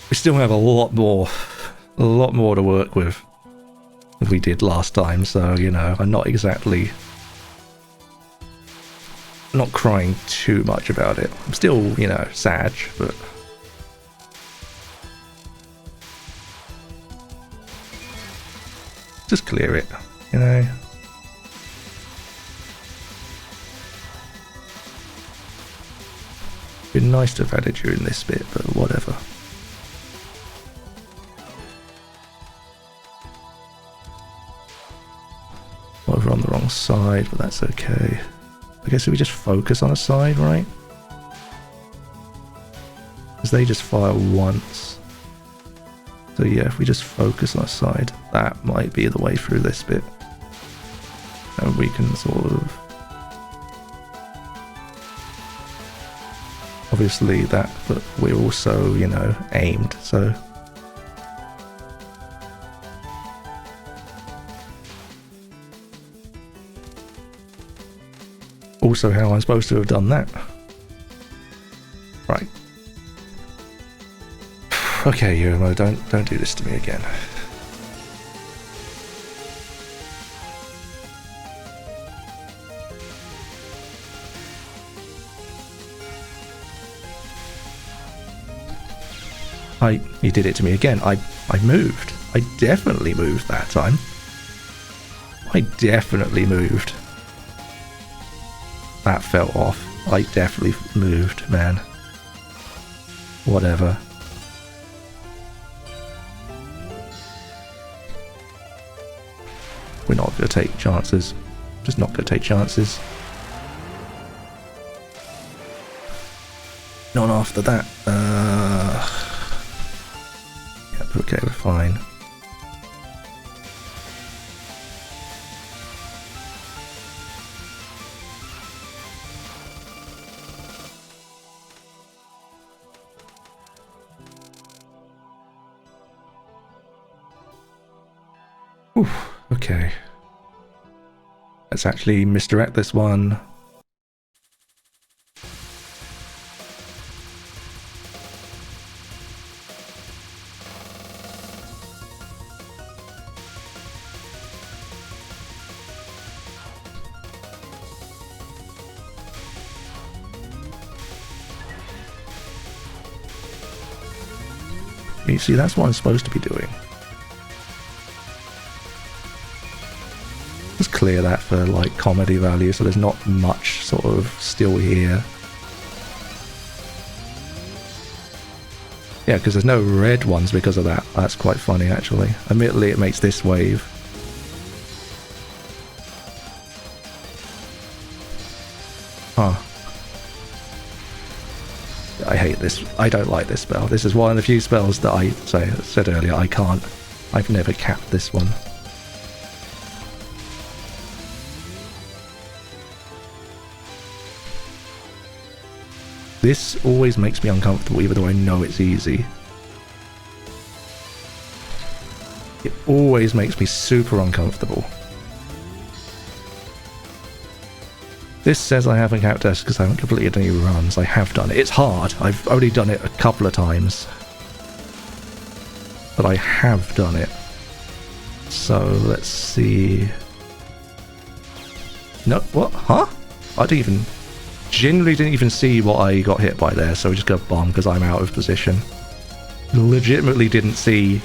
S1: We still have a lot more to work with than we did last time, so, you know, I'm not crying too much about it. I'm still, you know, sad, but... just clear it, you know? Been nice to have had it during this bit, but whatever. Over on the wrong side, but that's okay. I guess if we just focus on a side, right? Because they just fire once. So yeah, if we just focus on a side, that might be the way through this bit. And we can sort of... obviously that, but we're also, you know, aimed, so... also how I'm supposed to have done that. Right. Okay, Youyoumu, don't do this to me again. You did it to me again. I moved. I definitely moved that time. I definitely moved. That fell off. I definitely moved, man. Whatever. We're not going to take chances. Just not going to take chances. Not after that. Yep, okay, we're fine. Oof, okay. Let's actually misdirect this one. You see, that's what I'm supposed to be doing. Just clear that for like comedy value, so there's not much sort of still here. Yeah, because there's no red ones because of that. That's quite funny, actually. Admittedly, it makes this wave. Huh. I hate this. I don't like this spell. This is one of the few spells that I said earlier I can't. I've never capped this one. This always makes me uncomfortable, even though I know it's easy. It always makes me super uncomfortable. This says I haven't capped this because I haven't completed any runs. I have done it. It's hard. I've only done it a couple of times. But I have done it. So, let's see... No, what? Huh? I didn't even... Genuinely didn't even see what I got hit by there, so we just got bombed because I'm out of position. Legitimately didn't see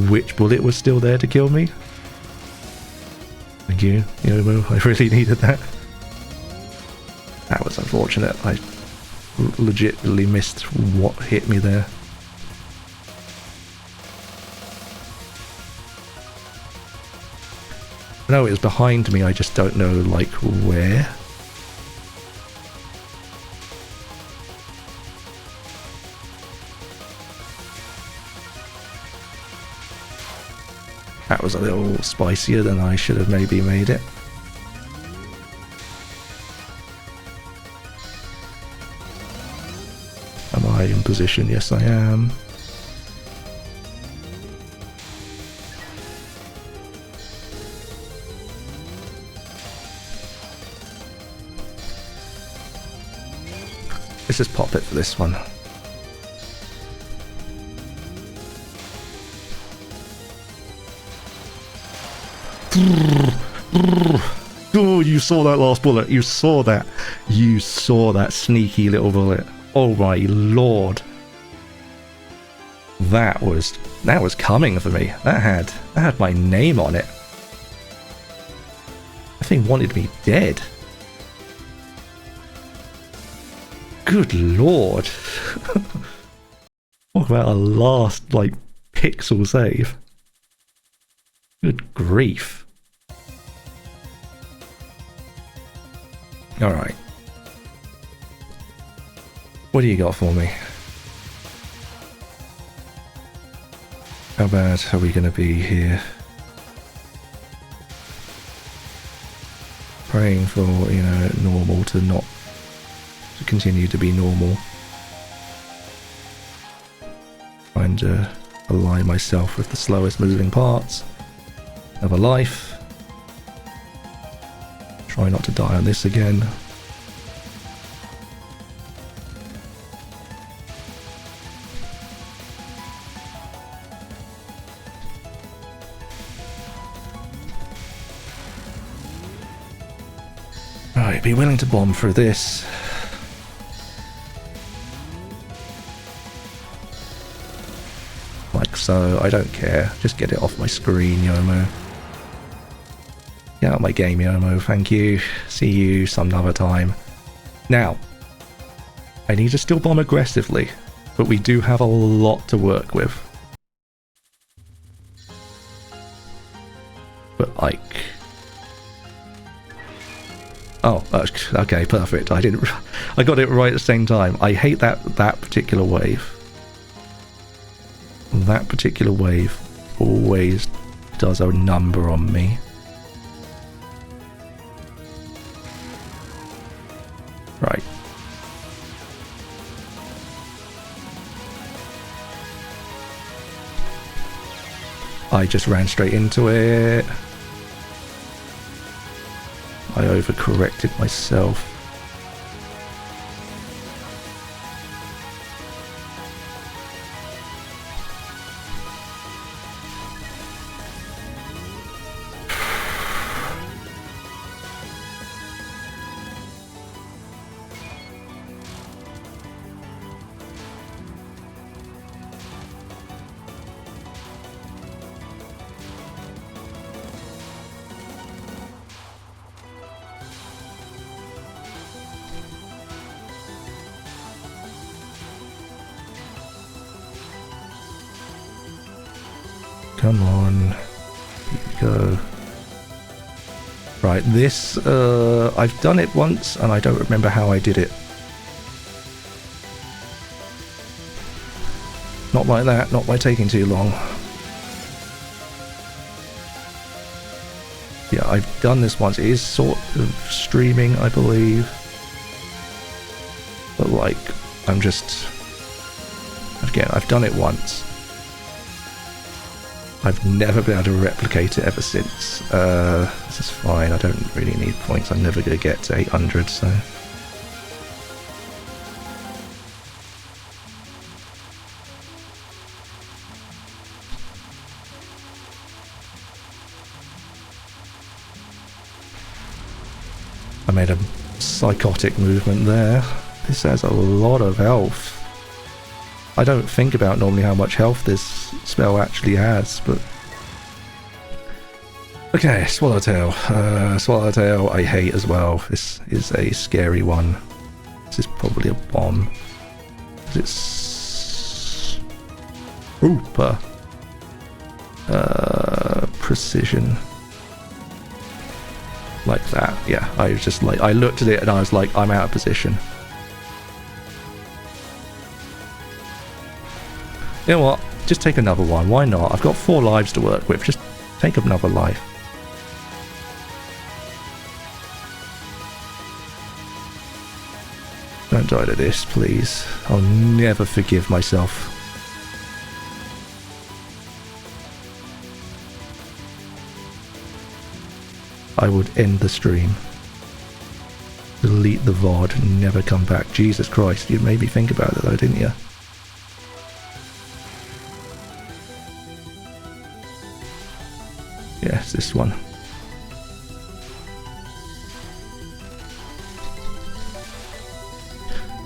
S1: which bullet was still there to kill me. Thank you, Youyoumu. I really needed that. That was unfortunate. I legitimately missed what hit me there. No, it was behind me, I just don't know, like, where. That was a little spicier than I should have maybe made it. Am I in position? Yes, I am. Let's just pop it for this one. Oh, you saw that last bullet. You saw that. You saw that sneaky little bullet. Oh my lord. That was coming for me. That had my name on it. That thing wanted me dead. Good lord. Talk about a last, like, pixel save. Good grief. Alright. What do you got for me? How bad are we going to be here? Praying for, you know, normal to not... to continue to be normal. Trying to align myself with the slowest moving parts of a life. Try not to die on this again. Right, be willing to bomb through this. Like so, I don't care. Just get it off my screen, Youyoumu. Get out of my game, Youyoumu, thank you. See you some other time. Now, I need to still bomb aggressively, but we do have a lot to work with. But like... Oh, okay, perfect. I got it right at the same time. I hate that particular wave. That particular wave always does a number on me. Right. I just ran straight into it. I overcorrected myself. Come on. Here we go. Right, this, I've done it once and I don't remember how I did it. Not like that, not by taking too long. Yeah, I've done this once. It is sort of streaming, I believe. But like, I'm just... Again, I've done it once. I've never been able to replicate it ever since. This is fine, I don't really need points. I'm never going to get to 800, so... I made a psychotic movement there. This has a lot of health. I don't think about normally how much health this spell actually has, but... Okay, Swallowtail. Swallowtail I hate as well. This is a scary one. This is probably a bomb. It's... Super. Precision. Like that, yeah. I was just like, I looked at it and I was like, I'm out of position. You know what? Just take another one. Why not? I've got 4 lives to work with. Just take another life. Don't die to this, please. I'll never forgive myself. I would end the stream. Delete the VOD and never come back. Jesus Christ, you made me think about it though, didn't you? Yes, this one.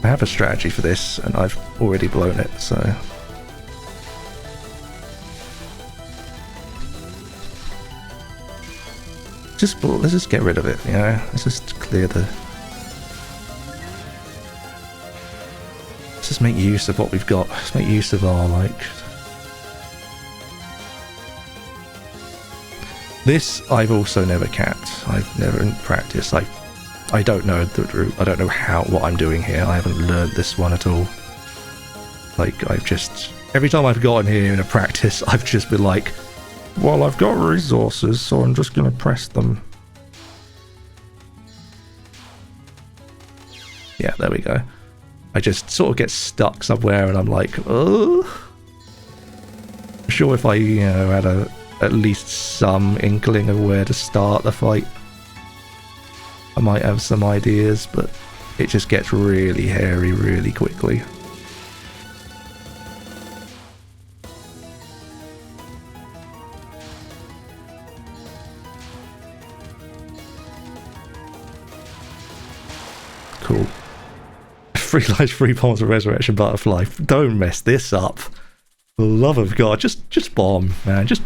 S1: I have a strategy for this and I've already blown it, so... let's just get rid of it, you know? Let's just clear the... Let's just make use of what we've got. Let's make use of our, like... This I've also never capped. I've never in practice. I don't know the route. I don't know what I'm doing here. I haven't learned this one at all. Like, I've just... Every time I've gotten here in a practice, I've just been like, well, I've got resources, so I'm just going to press them. Yeah, there we go. I just sort of get stuck somewhere and I'm like, oh. I'm sure if I, you know, had at least some inkling of where to start the fight, I might have some ideas, but it just gets really hairy really quickly. Cool. 3 lives, 3 bombs of Resurrection Butterfly. Don't mess this up. For the love of God, just bomb, man. Just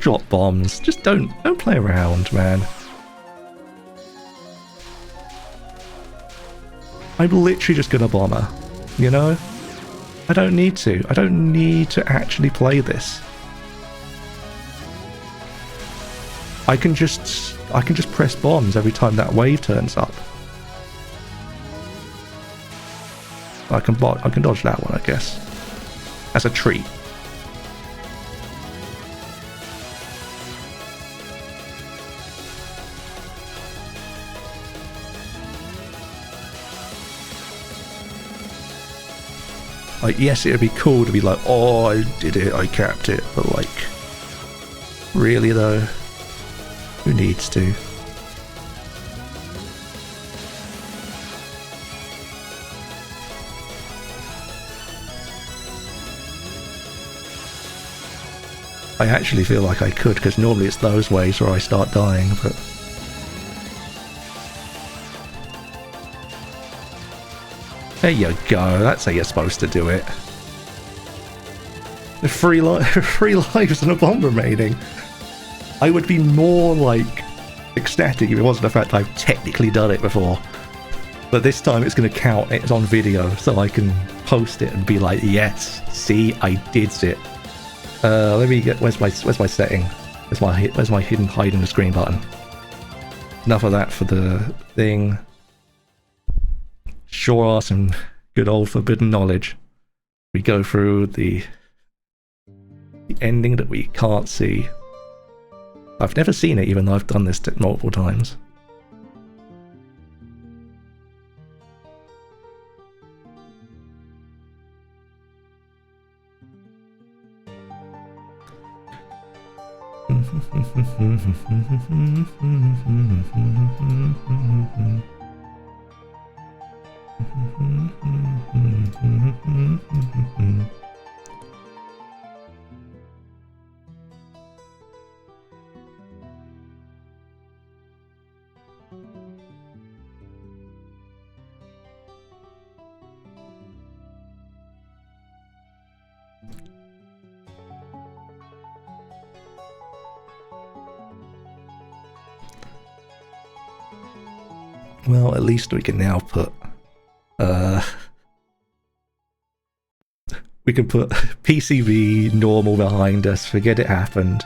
S1: drop bombs. Just don't play around, man. I'm literally just gonna bomb her, you know? I don't need to. I don't need to actually play this. I can just press bombs every time that wave turns up. I can dodge that one, I guess. As a treat. Like, yes, it would be cool to be like, oh, I did it, I capped it, but like, really though, who needs to? I actually feel like I could, because normally it's those waves where I start dying, but... There you go, that's how you're supposed to do it. 3 lives and a bomb remaining. I would be more, like, ecstatic if it wasn't the fact I've technically done it before. But this time it's going to count, it's on video, so I can post it and be like, yes, see, I did it. Let me get, where's my setting? Where's my hiding the screen button? Enough of that for the thing. Sure are some good old forbidden knowledge. We go through the ending that we can't see. I've never seen it, even though I've done this multiple times. Well, at least we can now put we can put PCB normal behind us, forget it happened.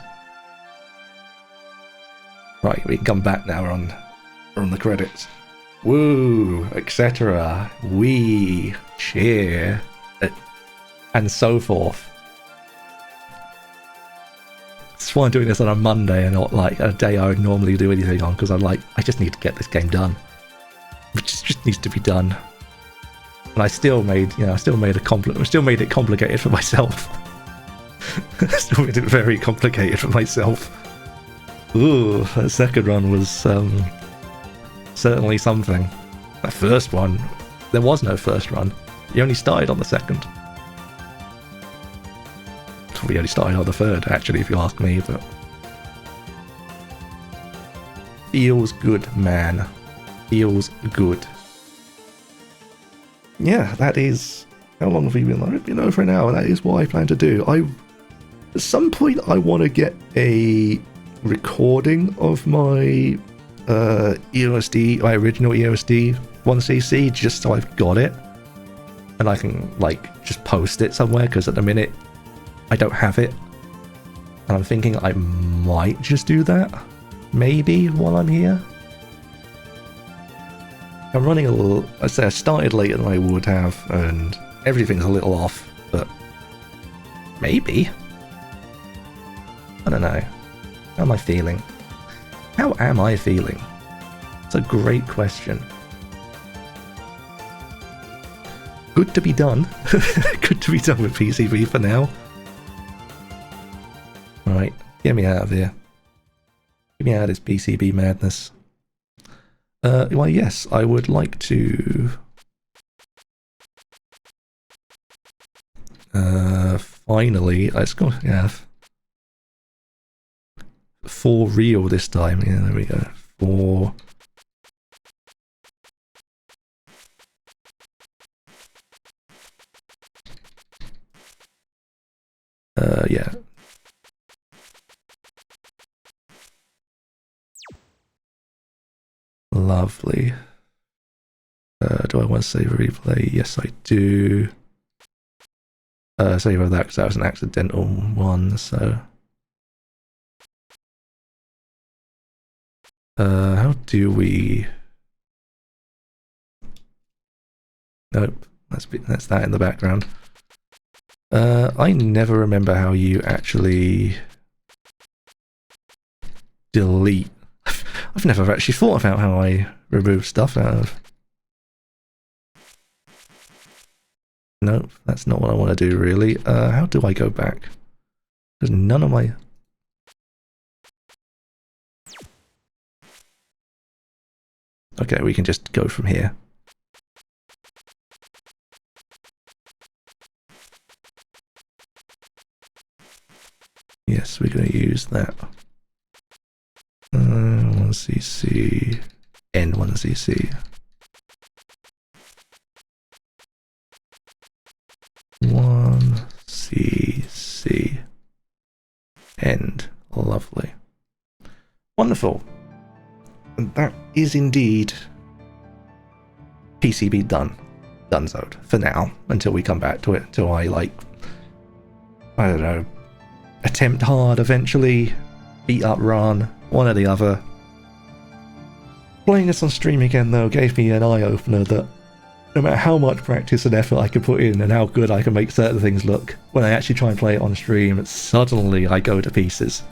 S1: Right, we can come back now, we're on the credits. Woo, etc. We cheer, and so forth. That's why I'm doing this on a Monday and not like a day I would normally do anything on, because I'm like, I just need to get this game done. It just needs to be done. And I still made, I still made it complicated for myself. I still made it very complicated for myself. Ooh, that second run was certainly something. That first one, there was no first run. You only started on the second. We only started on the third, actually, if you ask me, but... Feels good, man. Feels good. Yeah, that is... How long have we been on? It's been over an hour. That is what I plan to do. At some point, I want to get a recording of my EoSD, my original EoSD 1cc, just so I've got it. And I can, like, just post it somewhere, because at the minute, I don't have it. And I'm thinking I might just do that. Maybe while I'm here. I'm running a little... I say I started later than I would have, and everything's a little off, but... Maybe? I don't know. How am I feeling? How am I feeling? It's a great question. Good to be done. Good to be done with PCB for now. Alright, get me out of here. Get me out of this PCB madness. Well, yes, I would like to... finally, let's go, yeah. For real this time. Yeah, there we go. For... yeah. Lovely. Do I want to save a replay? Yes, I do. Save over that because that was an accidental one, so... how do we... Nope, that's that in the background. I never remember how you actually delete. I've never actually thought about how I remove stuff out of... Nope, that's not what I want to do really. How do I go back? Because none of my... Okay, we can just go from here. Yes, we're going to use that. 1cc, N1cc. 1cc. End. Lovely. Wonderful. And that is indeed PCB done. Donezoed. For now. Until we come back to it. Until I, like... I don't know. attempt hard eventually, beat up run, one or the other. Playing this on stream again though gave me an eye-opener that no matter how much practice and effort I can put in and how good I can make certain things look, when I actually try and play it on stream, suddenly I go to pieces.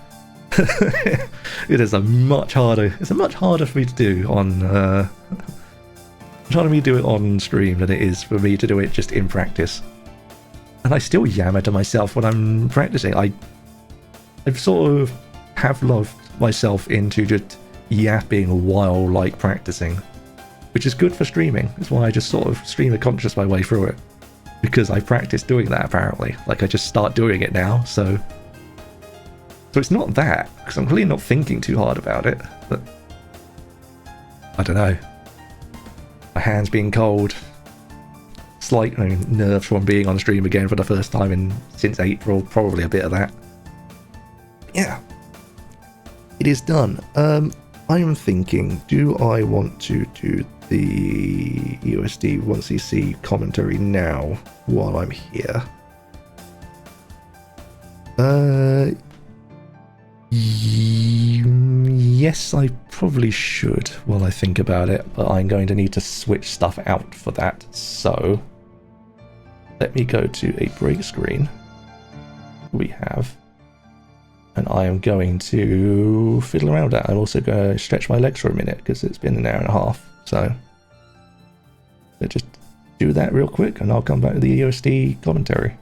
S1: It is much harder for me to do on trying to do it on stream than it is for me to do it just in practice. And I still yammer to myself when I'm practicing. I've sort of have loved myself into just yapping while like practicing, which is good for streaming. That's why I just sort of stream a conscious my way through it, because I practice doing that apparently. Like I just start doing it now, so it's not that, because I'm clearly not thinking too hard about it, but I don't know. My hands being cold, slight nerves from being on stream again for the first time since April, probably a bit of that. Yeah, it is done. I am thinking, do I want to do the EoSD 1cc commentary now while I'm here? Yes, I probably should while I think about it, but I'm going to need to switch stuff out for that. So let me go to a break screen we have, and I am going to fiddle around with that. I'm also going to stretch my legs for a minute because it's been an hour and a half. So let's just do that real quick and I'll come back to the EoSD commentary.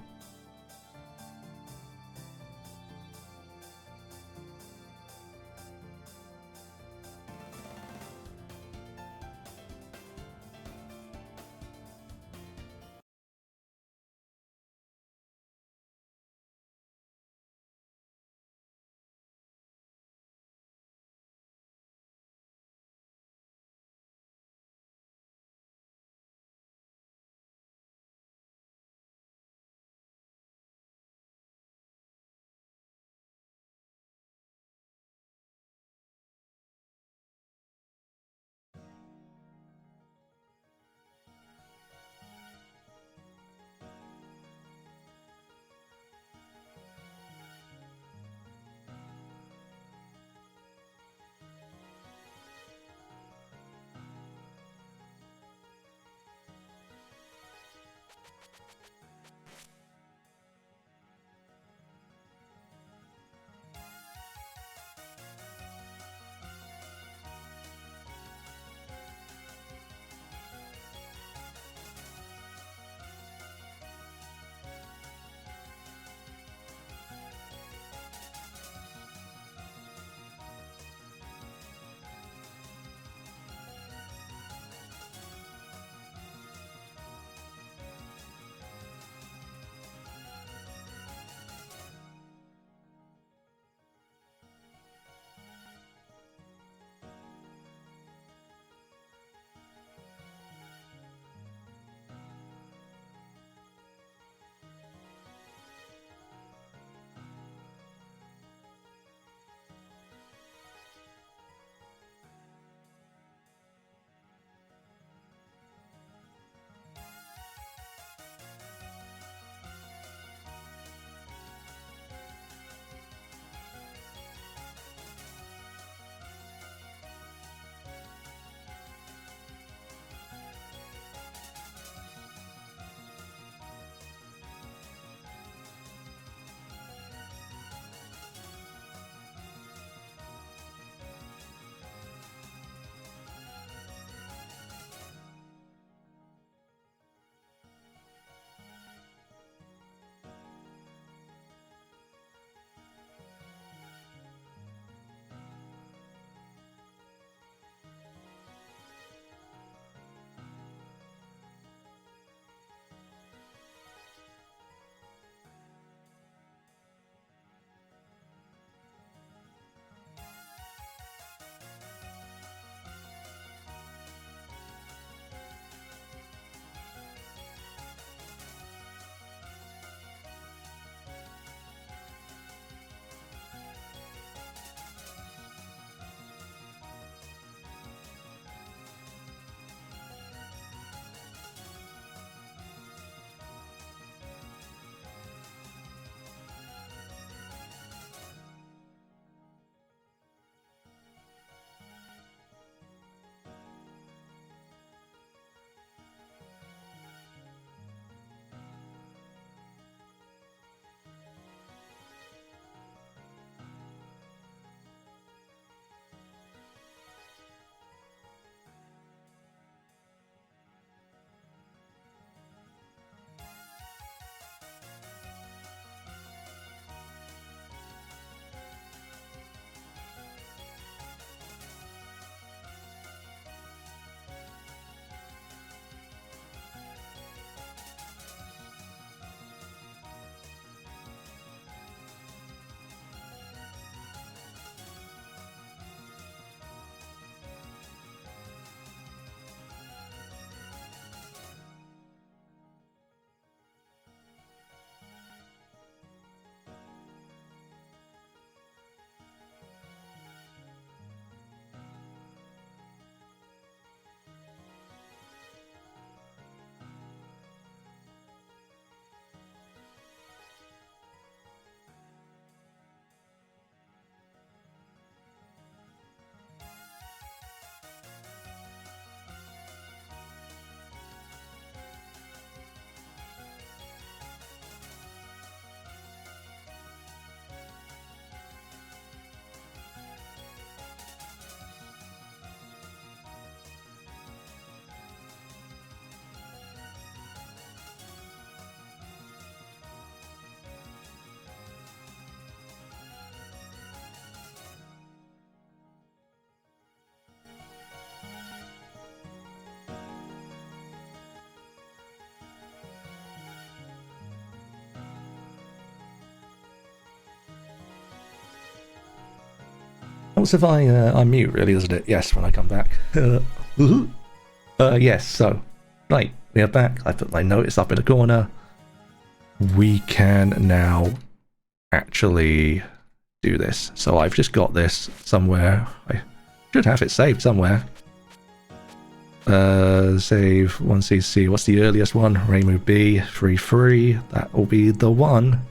S1: Helps if I unmute, really, doesn't it? Yes, when I come back. Yes, so, right, we are back. I put my notice up in the corner. We can now actually do this. So I've just got this somewhere. I should have it saved somewhere. Save 1cc. What's the earliest one? Youyoumu B 33. That will be the one.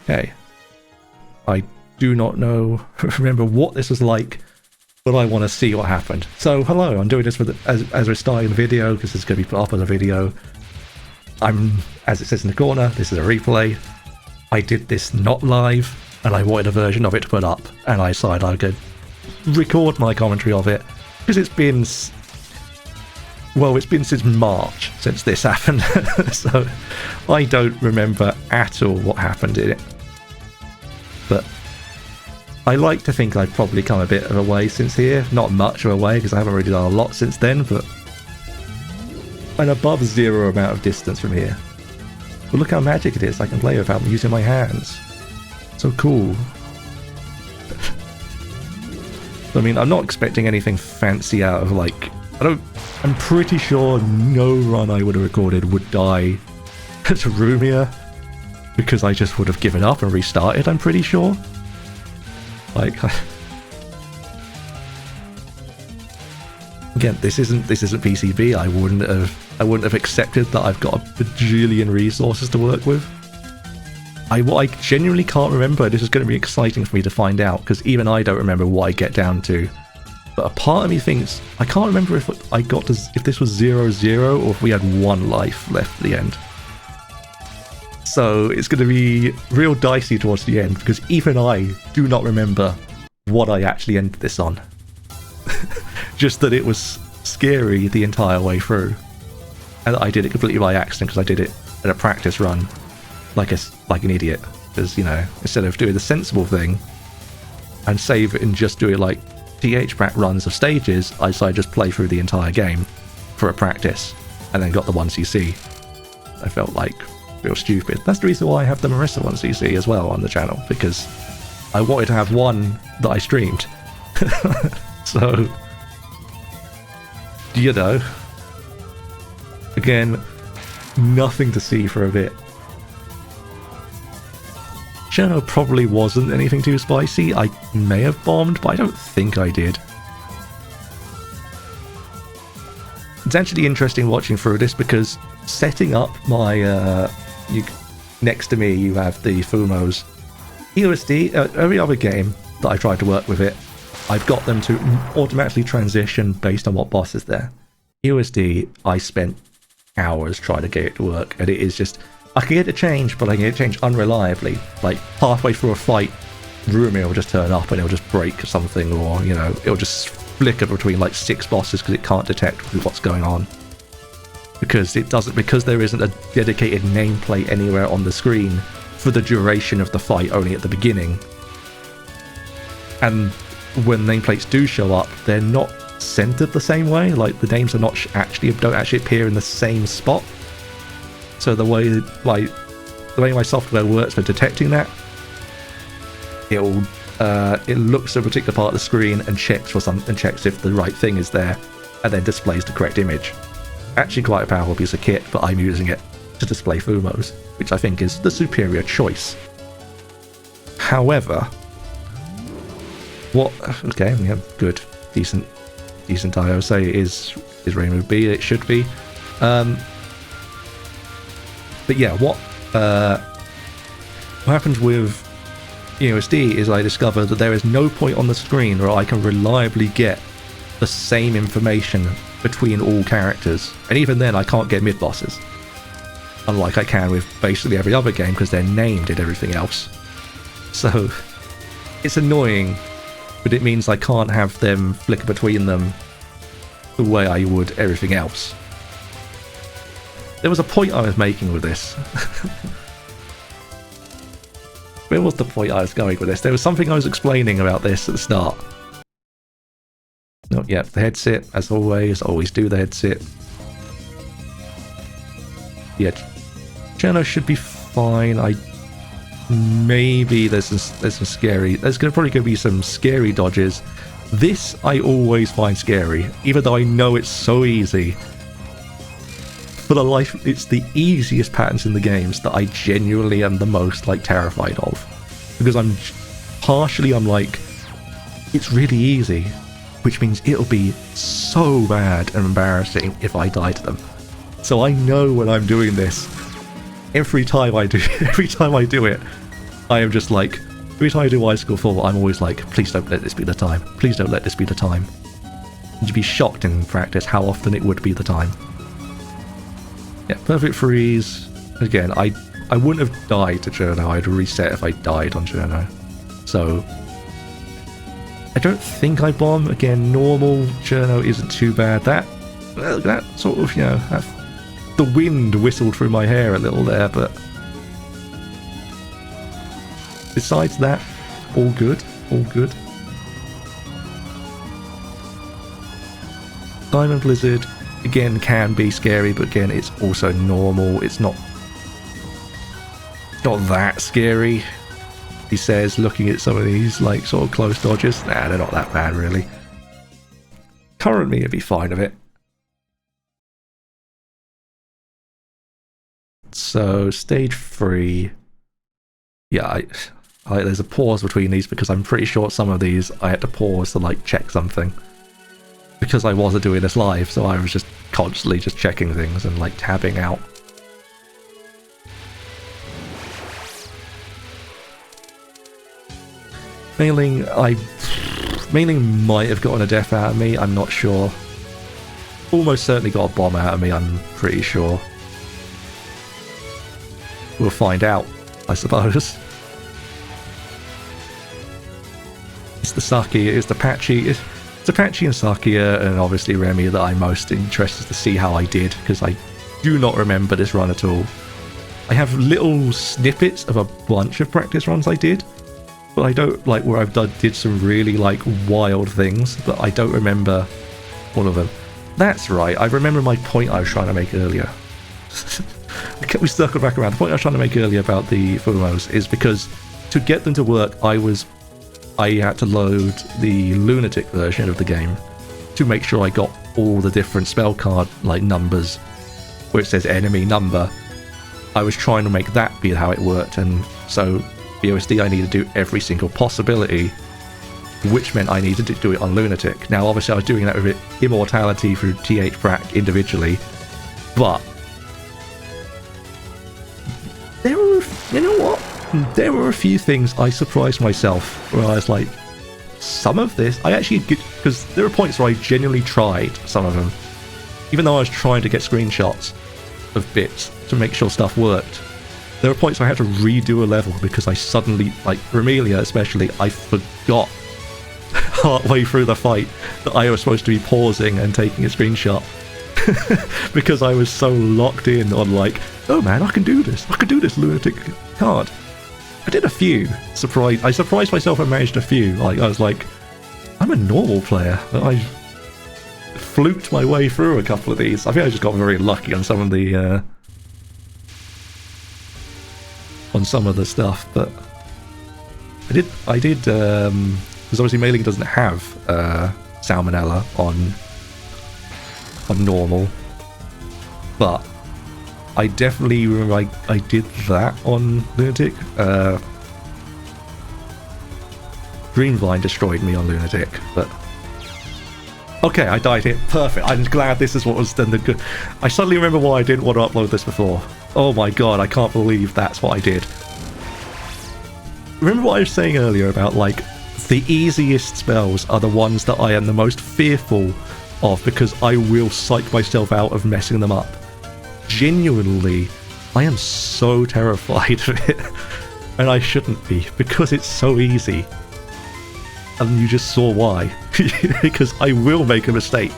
S1: Okay. I do not know, remember what this was like, but I want to see what happened. So hello, I'm doing this with as we're starting the video because it's going to be put up as a video. As it says in the corner, this is a replay. I did this not live, and I wanted a version of it to put up, and I decided I could record my commentary of it because it's been since March since this happened. So I don't remember at all what happened in it, but I like to think I've probably come a bit of a way since here. Not much of a way because I haven't really done a lot since then, but an above zero amount of distance from here. But look how magic it is. I can play without using my hands. So cool. I mean, I'm not expecting anything fancy out of, like, I'm pretty sure no run I would have recorded would die to Rumia because I just would have given up and restarted, I'm pretty sure. Like, again, this isn't PCB. I wouldn't have accepted that I've got a bajillion resources to work with. What I genuinely can't remember. This is going to be exciting for me to find out because even I don't remember what I get down to. But a part of me thinks I can't remember if I got to, if this was 0-0 or if we had one life left at the end. So it's going to be real dicey towards the end because even I do not remember what I actually ended this on. Just that it was scary the entire way through. And I did it completely by accident because I did it at a practice run like an idiot. Because, you know, instead of doing the sensible thing and save it and just do it like TH-Prac runs of stages, I decided to just play through the entire game for a practice and then got the 1cc. I felt like real stupid. That's the reason why I have the Marissa 1cc as well on the channel, because I wanted to have one that I streamed. So, you know, again, nothing to see for a bit. Chen probably wasn't anything too spicy. I may have bombed, but I don't think I did. It's actually interesting watching through this because setting up my next to me you have the Fumos. EoSD, every other game that I tried to work with it, I've got them to automatically transition based on what boss is there. EoSD, I spent hours trying to get it to work, and it is just, I can get it to change, but I can get it to change unreliably. Like halfway through a fight, Rumia will just turn up and it'll just break something, or, you know, it'll just flicker between like 6 bosses because it can't detect what's going on. Because there isn't a dedicated nameplate anywhere on the screen for the duration of the fight, only at the beginning. And when nameplates do show up, they're not centered the same way. Like, the names are not don't actually appear in the same spot. So the way my software works for detecting that, it looks at a particular part of the screen and checks if the right thing is there, and then displays the correct image. Actually quite a powerful piece of kit, but I'm using it to display Fumos, which I think is the superior choice. However, okay, we have good, decent IO. Say it is Youyoumu B, it should be. But yeah, what happens with EoSD is I discovered that there is no point on the screen where I can reliably get the same information between all characters, and even then I can't get mid-bosses, unlike I can with basically every other game because they're named in everything else. So it's annoying, but it means I can't have them flicker between them the way I would everything else. There was a point I was making with this. Where was the point I was going with this? There was something I was explaining about this at the start. Oh, yeah, the headset, as always do the headset. Yeah, Chen should be fine. maybe there's some scary. There's probably going to be some scary dodges. This I always find scary, even though I know it's so easy. For the life, it's the easiest patterns in the games that I genuinely am the most like terrified of, because I'm like, it's really easy, which means it'll be so bad and embarrassing if I die to them. So I know when I'm doing this, every time I do it, I am just like, every time I do Icicle 4, I'm always like, please don't let this be the time. Please don't let this be the time. You'd be shocked in practice how often it would be the time. Yeah, perfect freeze. Again, I wouldn't have died to Journo. I'd reset if I died on Journo. So I don't think I bomb. Again, normal Journo isn't too bad. That sort of, you know, the wind whistled through my hair a little there, but besides that, all good, all good. Diamond Blizzard, again, can be scary, but again, it's also normal. It's not that scary, he says, looking at some of these, like, sort of close dodges. Nah, they're not that bad, really. Currently, it'd be fine of it. So, stage 3. Yeah, there's a pause between these because I'm pretty sure some of these I had to pause to, like, check something. Because I wasn't doing this live, so I was just constantly just checking things and, like, tabbing out. Mailing might have gotten a death out of me, I'm not sure. Almost certainly got a bomb out of me, I'm pretty sure. We'll find out, I suppose. It's the Sakuya, it's the Patchy, it's Apache and Sakuya, and obviously Remy that I'm most interested to see how I did, because I do not remember this run at all. I have little snippets of a bunch of practice runs I did, but I don't, like, where I've did some really, like, wild things, but I don't remember all of them. That's right, I remember my point I was trying to make earlier. We circled back around. The point I was trying to make earlier about the Fumos is because to get them to work, I had to load the Lunatic version of the game to make sure I got all the different spell card, like, numbers where it says enemy number. I was trying to make that be how it worked, and so EoSD I needed to do every single possibility, which meant I needed to do it on Lunatic. Now obviously I was doing that with Immortality through TH-Prac individually, but you know what? There were a few things I surprised myself where I was like, some of this, I actually get, because there were points where I genuinely tried some of them, even though I was trying to get screenshots of bits to make sure stuff worked. There were points where I had to redo a level because I suddenly, like Remelia especially, I forgot halfway through the fight that I was supposed to be pausing and taking a screenshot. Because I was so locked in on, like, oh man, I can do this Lunatic card. I did a few. I surprised myself and managed a few. Like, I was like, I'm a normal player. I fluked my way through a couple of these. I think I just got very lucky on some of the stuff, but I did because obviously Mailing doesn't have Salmonella on normal, but I definitely remember I did that on Lunatic. Dreamvine destroyed me on Lunatic, but okay, I died here. Perfect. I'm glad this is what was done. Good. I suddenly remember why I didn't want to upload this before. Oh my god, I can't believe that's what I did. Remember what I was saying earlier about, like, the easiest spells are the ones that I am the most fearful of because I will psych myself out of messing them up. Genuinely, I am so terrified of it, and I shouldn't be, because it's so easy. And you just saw why. Because I will make a mistake.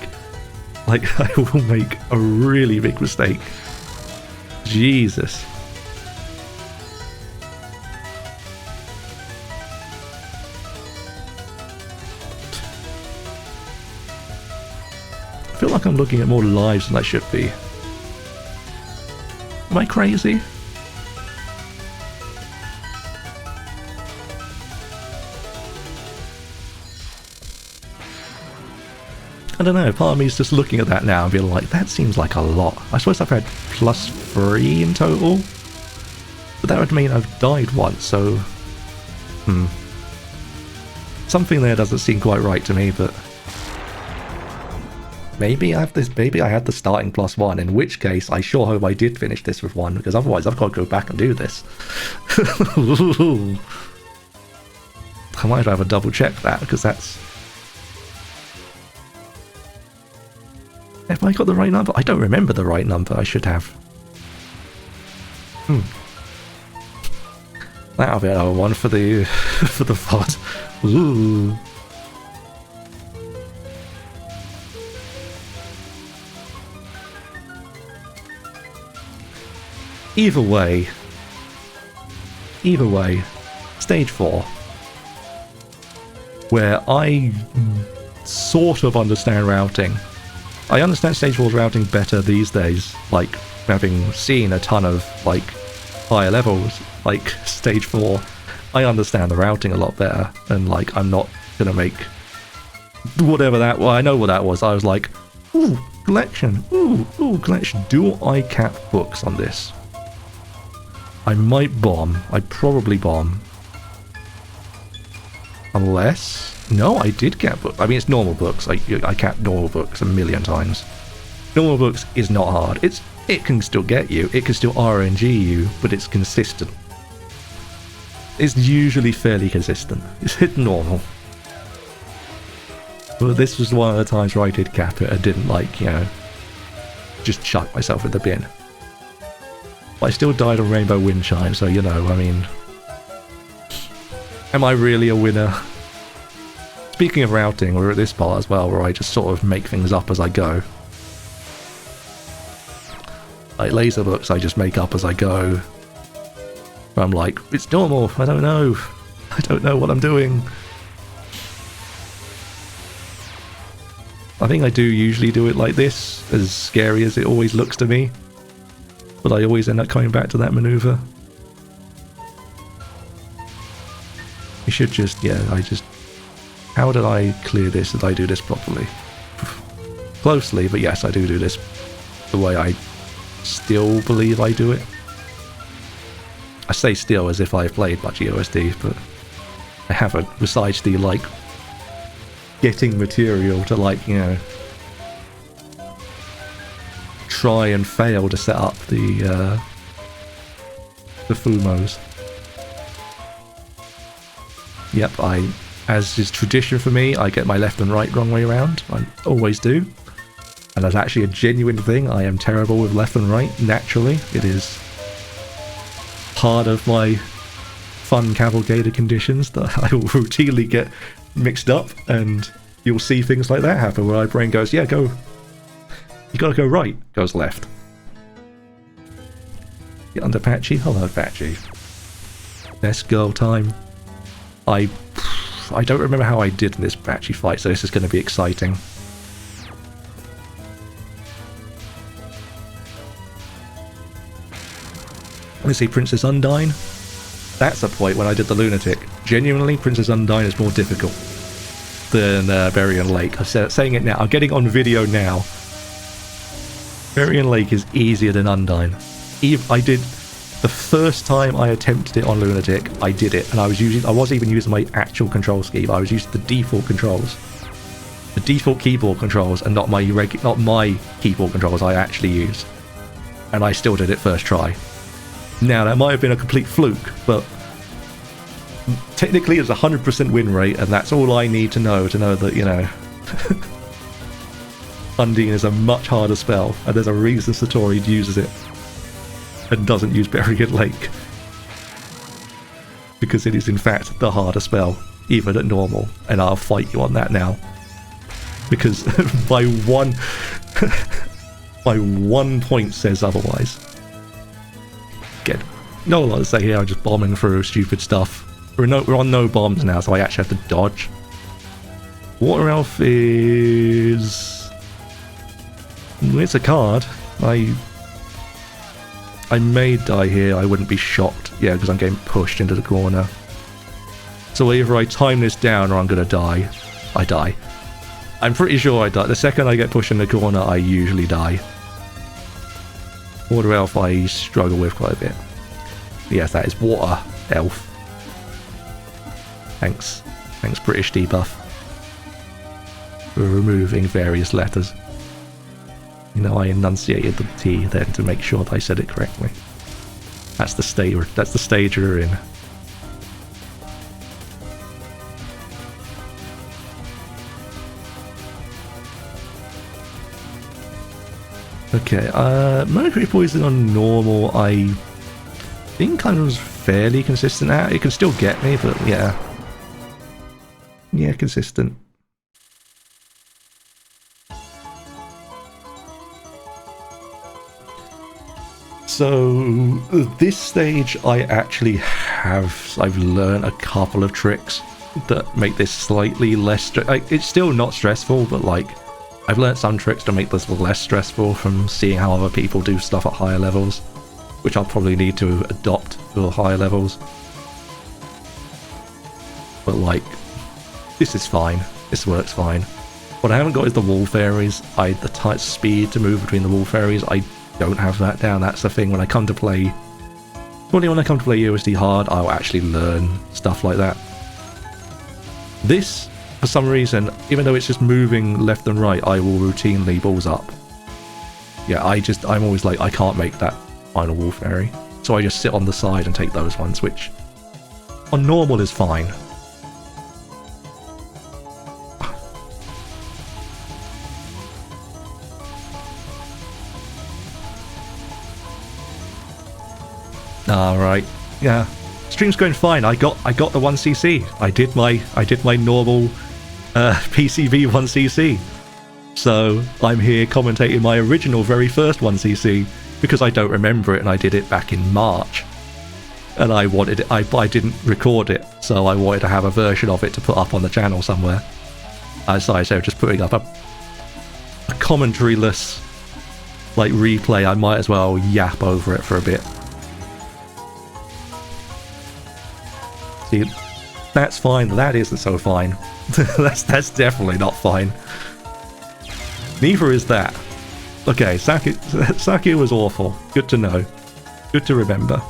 S1: Like, I will make a really big mistake. Jesus. I feel like I'm looking at more lives than I should be. Am I crazy? I don't know, part of me is just looking at that now and being like, that seems like a lot. I suppose I've had +3 in total, but that would mean I've died once, so something there doesn't seem quite right to me, but maybe I had the starting +1, in which case I sure hope I did finish this with 1, because otherwise I've got to go back and do this. I might have a double check that, because that's... Have I got the right number? I don't remember the right number. I should have. That'll be another one for the for the VOD. Ooh. Either way, stage 4, where I sort of understand routing. I understand stage 4's routing better these days, like having seen a ton of like higher levels, like stage 4. I understand the routing a lot better, and like I'm not gonna make whatever that. Well, I know what that was. I was like, ooh, collection, ooh, collection. Do I cap books on this? I might bomb. I'd probably bomb. Unless... No, I did cap books. I mean, it's normal books. I capped normal books a million times. Normal books is not hard. It can still get you. It can still RNG you, but it's consistent. It's usually fairly consistent. It's normal. But this was one of the times where I did cap it and didn't, like, you know, just chuck myself in the bin. But I still died on Rainbow Windchime, so, you know, I mean... Am I really a winner? Speaking of routing, we're at this part as well, where I just sort of make things up as I go. Like laser books, I just make up as I go. I'm like, it's normal, I don't know. I don't know what I'm doing. I think I do usually do it like this, as scary as it always looks to me. But I always end up coming back to that maneuver. You should just, yeah, how did I clear this? Did I do this properly? Closely, but yes, I do this the way I still believe I do it. I say still as if I've played much EoSD, but I haven't, besides the, like, getting material to, like, you know, try and fail to set up the Fumos. Yep, as is tradition for me, I get my left and right wrong way around. I always do. And that's actually a genuine thing. I am terrible with left and right, naturally. It is part of my fun cavalcade conditions that I will routinely get mixed up, and you'll see things like that happen where my brain goes, yeah, go. You gotta go right, goes left. Get under Patchy? Hello, Patchy. Best girl time. I don't remember how I did in this Patchy fight, so this is going to be exciting. Let's see, Princess Undyne. That's the point when I did the Lunatic. Genuinely, Princess Undyne is more difficult than Berrien Lake. I'm saying it now. I'm getting on video now. Berrien Lake is easier than Undyne. I did... The first time I attempted it on Lunatic, I did it, and I wasn't even using my actual control scheme. I was using the default controls, the default keyboard controls, and not my keyboard controls I actually used. And I still did it first try. Now that might have been a complete fluke, but technically it's 100% win rate, and that's all I need to know that, you know, Undine is a much harder spell, and there's a reason Satori uses it and doesn't use Berrien Lake, because it is in fact the harder spell, even at normal, and I'll fight you on that now, because by one point says otherwise. Again, not a lot to say here. I'm just bombing through stupid stuff. We're on no bombs now, so I actually have to dodge. Water Elf is... It's a card. I may die here, I wouldn't be shocked. Yeah, because I'm getting pushed into the corner. So either I time this down or I'm gonna die. I die. I'm pretty sure I die. The second I get pushed in the corner, I usually die. Water elf I struggle with quite a bit. Yes, that is water elf. Thanks. Thanks, British debuff. For removing various letters. You know, I enunciated the T then to make sure that I said it correctly. That's the stage we're in. Okay, Mercury Poison on normal, I think I was fairly consistent at. It can still get me, but yeah. Yeah, consistent. So, this stage I actually I've learned a couple of tricks that make this slightly less, it's still not stressful, but like, I've learned some tricks to make this less stressful from seeing how other people do stuff at higher levels, which I'll probably need to adopt for higher levels. But like, this is fine. This works fine. What I haven't got is the wall fairies. The tight speed to move between the wall fairies, I don't have that down. That's the thing when I come to play. Only when I come to play EoSD hard, I'll actually learn stuff like that. This, for some reason, even though it's just moving left and right, I will routinely balls up. Yeah, I'm always like, I can't make that final wall fairy. So I just sit on the side and take those ones, which on normal is fine. Alright, yeah. Stream's going fine. I got the 1cc. I did my normal PCB 1cc. So I'm here commentating my original very first 1cc because I don't remember it and I did it back in March. And I wanted it, I didn't record it, so I wanted to have a version of it to put up on the channel somewhere. As I said, just putting up a commentary-less like replay, I might as well yap over it for a bit. See, that's fine. That isn't so fine. that's definitely not fine. Neither is that. Okay, Sakuya was awful. Good to know. Good to remember.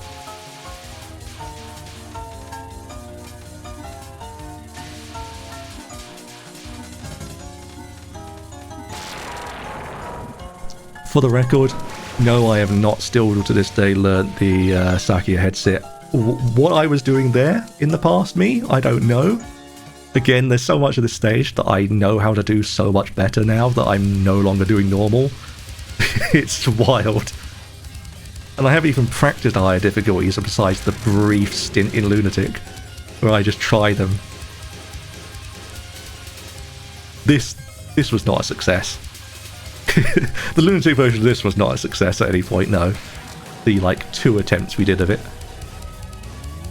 S1: For the record, no, I have not still to this day learnt the Sakuya headset. What I was doing there in the past me, I don't know. Again, there's so much of this stage that I know how to do so much better now that I'm no longer doing normal. It's wild. And I haven't even practiced higher difficulties besides the brief stint in Lunatic, where I just try them. This was not a success. The Lunatic version of this was not a success at any point, no. The, like, 2 attempts we did of it.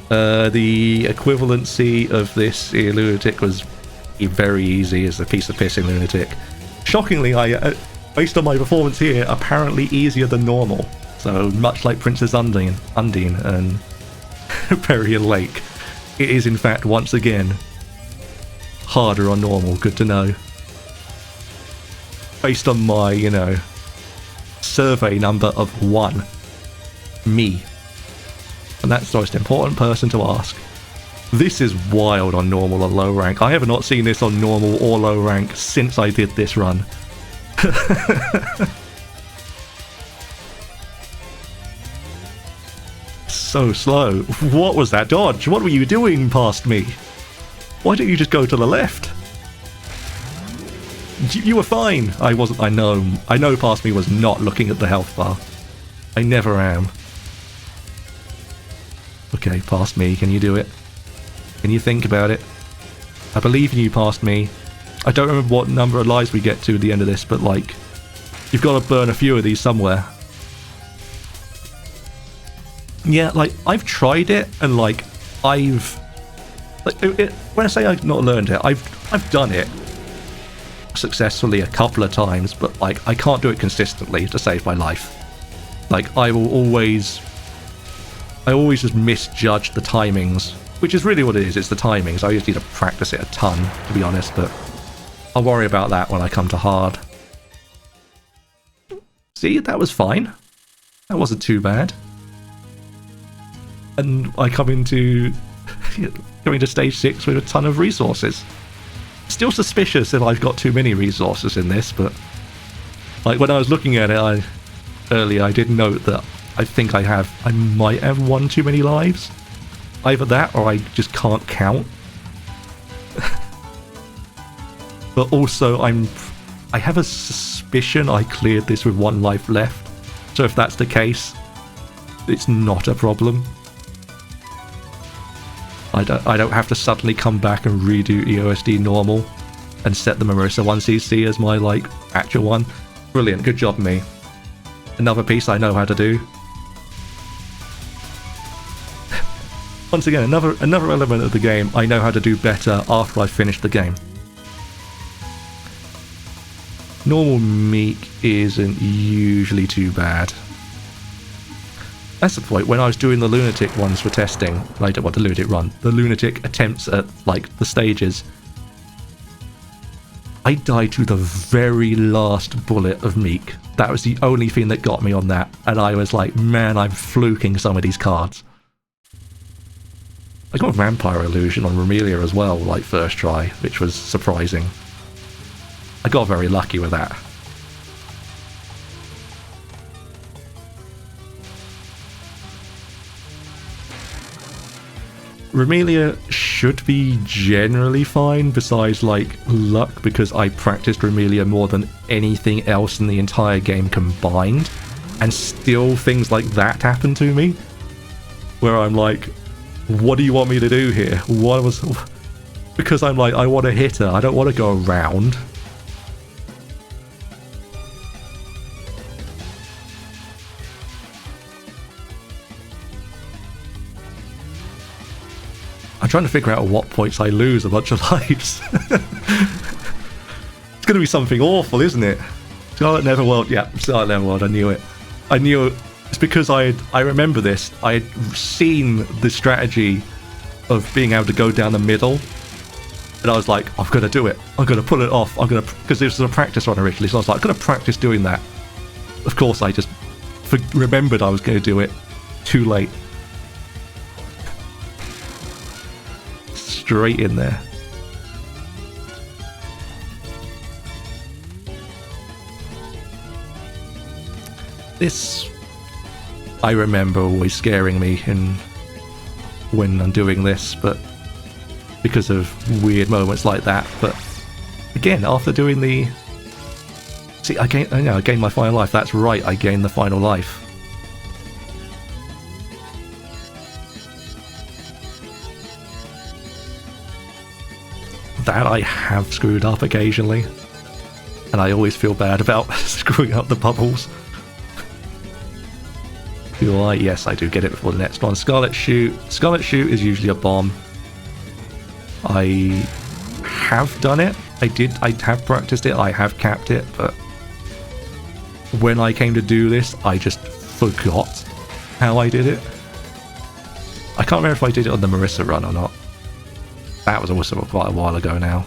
S1: The equivalency of this in Lunatic was very easy as a piece of piss in Lunatic. Shockingly, based on my performance here, apparently easier than normal. So much like Princess Undine and Perian Lake, it is in fact once again harder on normal. Good to know. Based on my, you know, survey number of 1. Me. And that's the most important person to ask. This is wild on normal or low rank. I have not seen this on normal or low rank since I did this run. So slow. What was that dodge? What were you doing past me? Why didn't you just go to the left? You were fine. I wasn't. I know past me was not looking at the health bar. I never am. Okay, past me. Can you do it? Can you think about it? I believe in you, past me. I don't remember what number of lives we get to at the end of this, but like, you've got to burn a few of these somewhere. Yeah, like, I've tried it, and like, when I say I've not learned it, I've done it successfully a couple of times, but like, I can't do it consistently to save my life. Like, I always just misjudge the timings, which is really what it is. It's the timings. I just need to practice it a ton, to be honest, but I'll worry about that when I come to hard. See, that was fine. That wasn't too bad. And I come into stage 6 with a ton of resources. Still suspicious if I've got too many resources in this, but like when I was looking at it earlier, I did note that I think I might have one too many lives. Either that or I just can't count. But also I have a suspicion I cleared this with 1 life left. So if that's the case, it's not a problem. I don't have to suddenly come back and redo EoSD normal and set the Marissa 1cc as my like actual one. Brilliant, good job me. Another piece I know how to do. Once again, another element of the game I know how to do better after I've finished the game. Normal Meek isn't usually too bad. That's the point. When I was doing the lunatic ones for testing, I don't want the lunatic run, the lunatic attempts at like the stages, I died to the very last bullet of Meek. That was the only thing that got me on that, and I was like, man, I'm fluking some of these cards. I got Vampire Illusion on Romelia as well, like first try, which was surprising. I got very lucky with that. Romelia should be generally fine, besides like luck, because I practiced Romelia more than anything else in the entire game combined, and still things like that happen to me, where I'm like, what do you want me to do here? Because I'm like, I want to hit her, I don't want to go around. I'm trying to figure out at what points I lose a bunch of lives. It's going to be something awful, isn't it? Scarlet Neverworld, yeah, Scarlet Neverworld, I knew it. I knew it. It's because I remember this. I had seen the strategy of being able to go down the middle, and I was like, I'm going to do it. I'm going to pull it off. Because this was a practice run originally, so I was like, I'm going to practice doing that. Of course, I just remembered I was going to do it. Too late. Straight in there. This, I remember always scaring me when I'm doing this, but because of weird moments like that. But again, after doing the... See, I gained my final life. That's right, I gained the final life. That I have screwed up occasionally, and I always feel bad about screwing up the bubbles. Do I? Yes, I do get it before the next one. Scarlet Shoot. Scarlet Shoot is usually a bomb. I have done it. I have practiced it. I have capped it, but when I came to do this, I just forgot how I did it. I can't remember if I did it on the Marissa run or not. That was also quite a while ago now.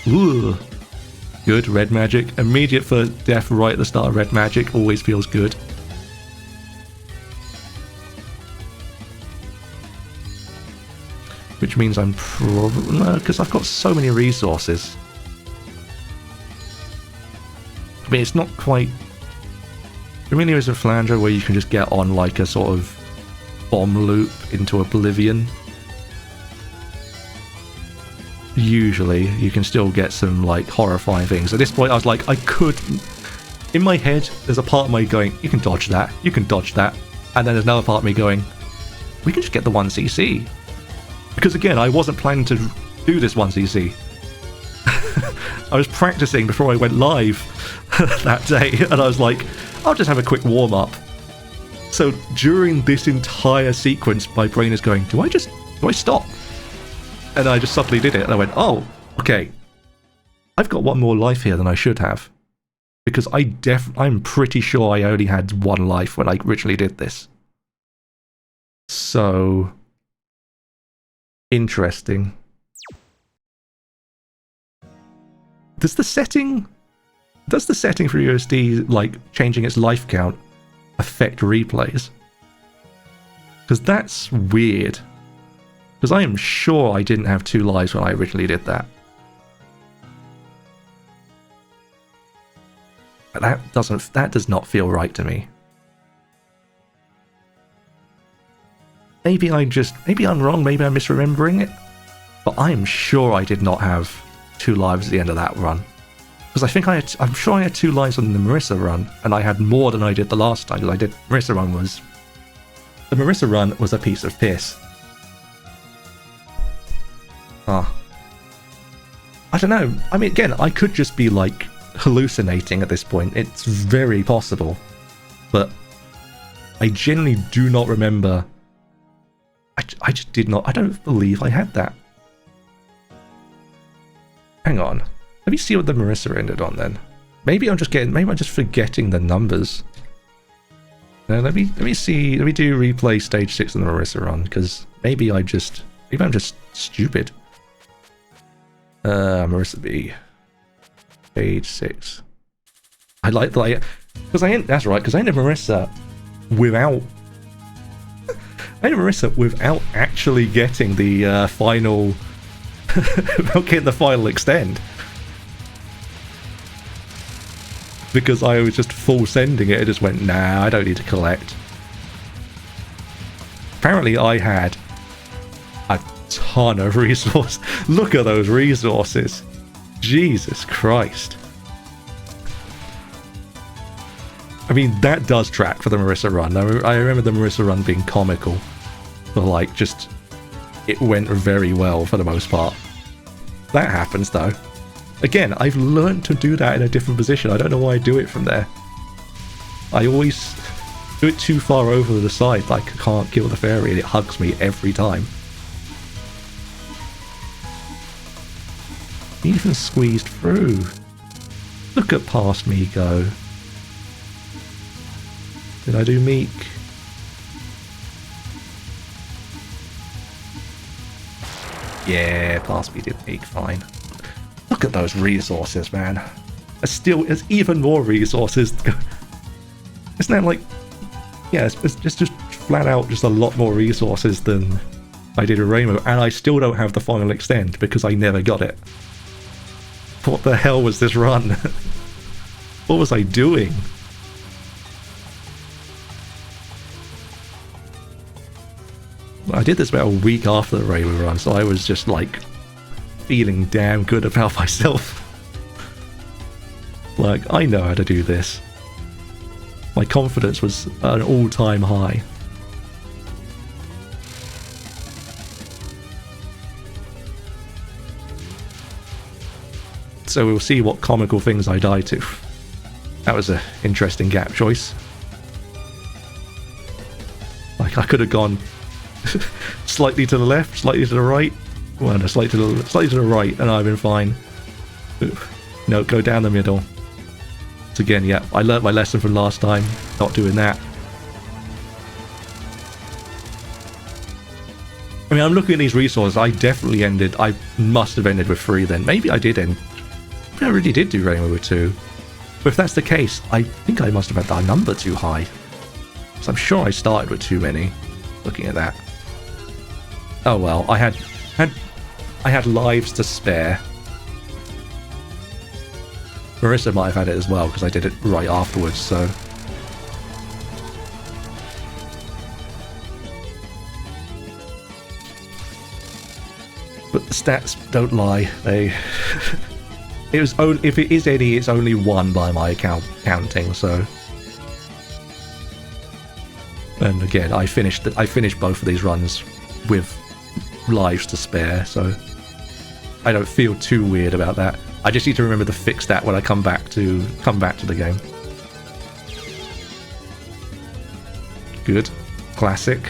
S1: Ooh. Good, red magic. Immediate for death right at the start of red magic always feels good. Which means I'm probably... No, because I've got so many resources. I mean, it's not quite... There really is a flanger where you can just get on like a sort of bomb loop into oblivion. Usually you can still get some like horrifying things. At this point I was like, I could... In my head there's a part of me going, you can dodge that, you can dodge that, and then there's another part of me going, we can just get the 1cc. Because again, I wasn't planning to do this 1cc. I was practicing before I went live that day, and I was like, I'll just have a quick warm-up. So during this entire sequence my brain is going, do I stop? And I just suddenly did it, and I went, oh, okay. I've got one more life here than I should have. Because I'm pretty sure I only had one life when I originally did this. So... interesting. Does the setting for EoSD, like changing its life count, affect replays? Because that's weird. Because I am sure I didn't have 2 lives when I originally did that. But that does not feel right to me. Maybe I'm wrong, maybe I'm misremembering it. But I'm sure I did not have 2 lives at the end of that run. Because I'm sure I had 2 lives on the Marissa run, and I had more than I did the last time. The Marissa run was a piece of piss. I don't know. I mean, again, I could just be like hallucinating at this point. It's very possible. But I genuinely do not remember. I just did not. I don't believe I had that. Hang on. Let me see what the Marissa ended on then. Maybe I'm just forgetting the numbers. No, let me see. Let me do replay stage 6 on the Marissa run, because maybe I'm just stupid. Marissa B. Stage 6. I like that. That's right, because I ended Marissa without actually getting the final without getting the final extend. Because I was just full sending it. It just went, nah, I don't need to collect. Apparently I had a ton of resources. Look at those resources. Jesus Christ. I mean, that does track for the Marissa run. I remember the Marissa run being comical. But like, just, it went very well for the most part. That happens though. Again, I've learned to do that in a different position. I don't know why I do it from there. I always do it too far over to the side, like I can't kill the fairy, and it hugs me every time. Even squeezed through. Look at past me go. Did I do Meek? Yeah, past me did Meek, fine. Look at those resources, man. There's even more resources. Isn't that like... Yeah, it's just flat out just a lot more resources than I did with Rainbow, and I still don't have the final extend because I never got it. What the hell was this run? What was I doing? I did this about a week after the Rainbow run, so I was just like feeling damn good about myself. Like, I know how to do this. My confidence was at an all-time high. So we'll see what comical things I die to. That was an interesting gap choice. Like, I could have gone slightly to the left, slightly to the right. Well, no, slightly to the right, and I've been fine. No, go down the middle. So again, yeah, I learnt my lesson from last time, not doing that. I mean, I'm looking at these resources. I must have ended with 3 then. Maybe I did end. I really did do Rainbow with 2. But if that's the case, I think I must have had that number too high. So I'm sure I started with too many. Looking at that. Oh well, I had lives to spare. Marissa might have had it as well because I did it right afterwards, so. But the stats don't lie. They. It was only, if it is any, it's only 1 by my counting. So. And again, I finished both of these runs with lives to spare, so I don't feel too weird about that. I just need to remember to fix that when I come back to the game. Good. Classic.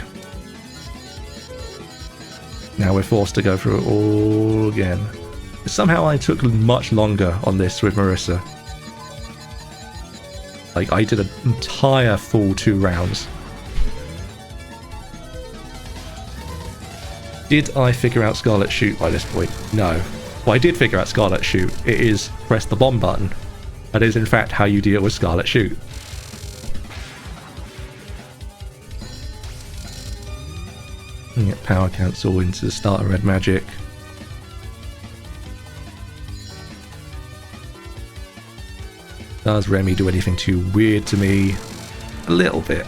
S1: Now we're forced to go through it all again. Somehow I took much longer on this with Marissa. Like, I did an entire full 2 rounds. Did I figure out Scarlet Shoot by this point? No. Well, I did figure out Scarlet Shoot. It is press the bomb button. That is, in fact, how you deal with Scarlet Shoot. Get power cancel into the starter red magic. Does Remy do anything too weird to me? A little bit.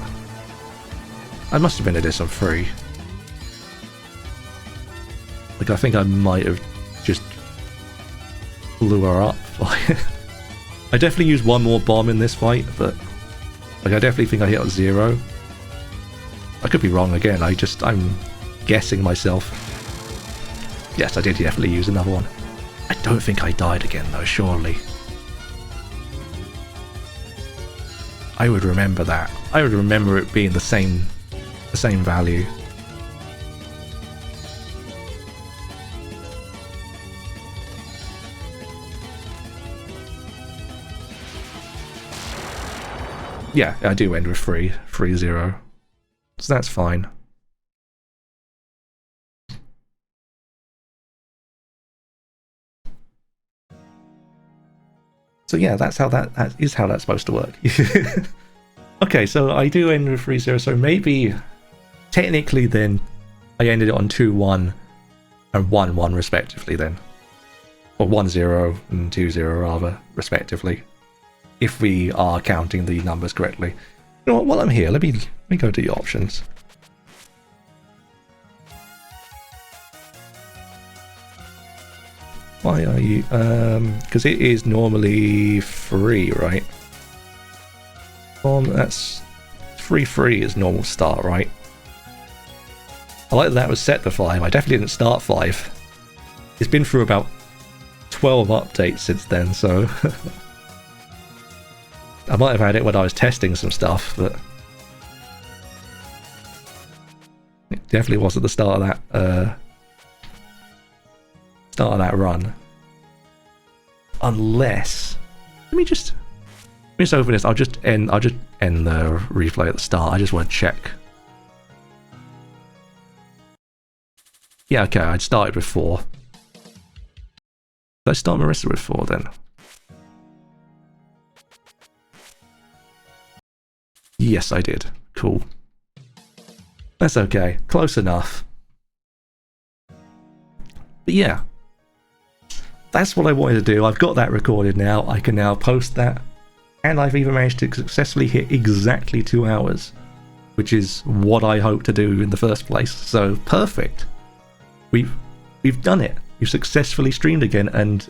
S1: I must have been at this on 3. Like, I think I might have just blew her up. I definitely used one more bomb in this fight, but like, I definitely think I hit 0. I could be wrong again. I'm guessing myself. Yes, I did definitely use another one. I don't think I died again though, surely. I would remember that. I would remember it being the same value. Yeah, I do end with 3-0. So that's fine. So yeah, that is how that's supposed to work. Okay, so I do end with 3-0, so maybe technically then I ended it on 2-1 and 1-1 respectively then. Or 1-0 and 2-0 rather, respectively. If we are counting the numbers correctly. You know what, while I'm here, let me go to the options. Why are you... because it is normally 3, right? That's... 3-3 is normal start, right? I like that was set to 5. I definitely didn't start 5. It's been through about 12 updates since then, so... I might have had it when I was testing some stuff, but... it definitely wasn't the start of that, run. Unless... Let me just open this. I'll just end the replay at the start. I just want to check. Yeah, okay, I'd started with 4. Did I start Marissa with 4 then? Yes, I did. Cool. That's okay. Close enough. But yeah. That's what I wanted to do. I've got that recorded now. I can now post that. And I've even managed to successfully hit exactly 2 hours. Which is what I hoped to do in the first place. So, perfect. We've done it. We've successfully streamed again, and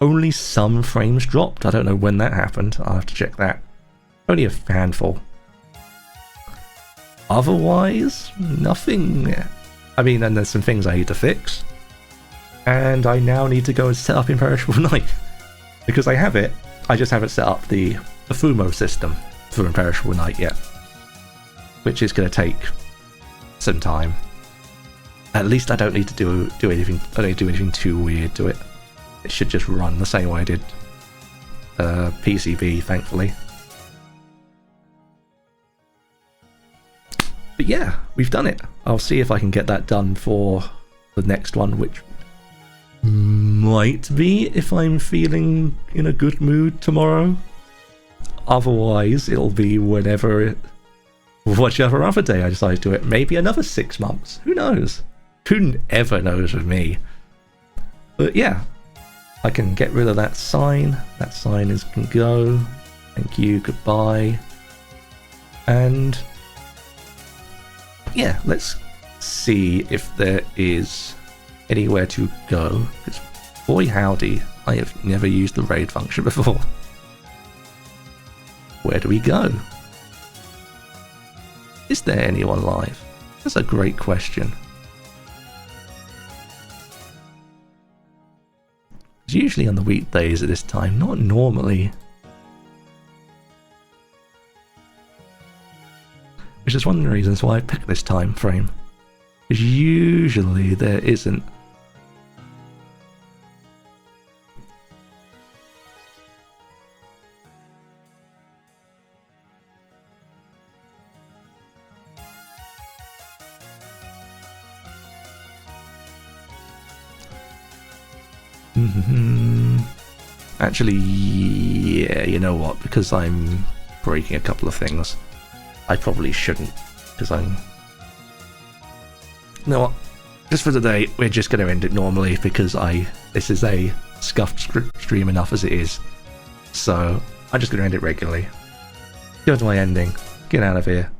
S1: only some frames dropped. I don't know when that happened. I'll have to check that. Only a handful. Otherwise, nothing. I mean, and there's some things I need to fix. And I now need to go and set up Imperishable Night. Because I have it, I just haven't set up the Fumo system for Imperishable Night yet. Which is going to take some time. At least I don't need to do anything. I don't need to do anything too weird to it. It should just run the same way I did PCB, thankfully. But yeah, we've done it. I'll see if I can get that done for the next one, which might be if I'm feeling in a good mood tomorrow. Otherwise, it'll be whichever other day I decide to do it. Maybe another 6 months. Who knows? Who ever knows with me? But yeah, I can get rid of that sign. That sign can go. Thank you, goodbye. And yeah, let's see if there is anywhere to go. Because boy howdy, I have never used the raid function before. Where do we go? Is there anyone live? That's a great question. It's usually on the weekdays at this time, not normally. Which is one of the reasons why I picked this time frame. Because usually there isn't. Actually, yeah, you know what? Because I'm breaking a couple of things, I probably shouldn't. Because I'm... You know what? Just for today, we're just going to end it normally because this is a scuffed stream enough as it is. So I'm just going to end it regularly. Go to my ending. Get out of here.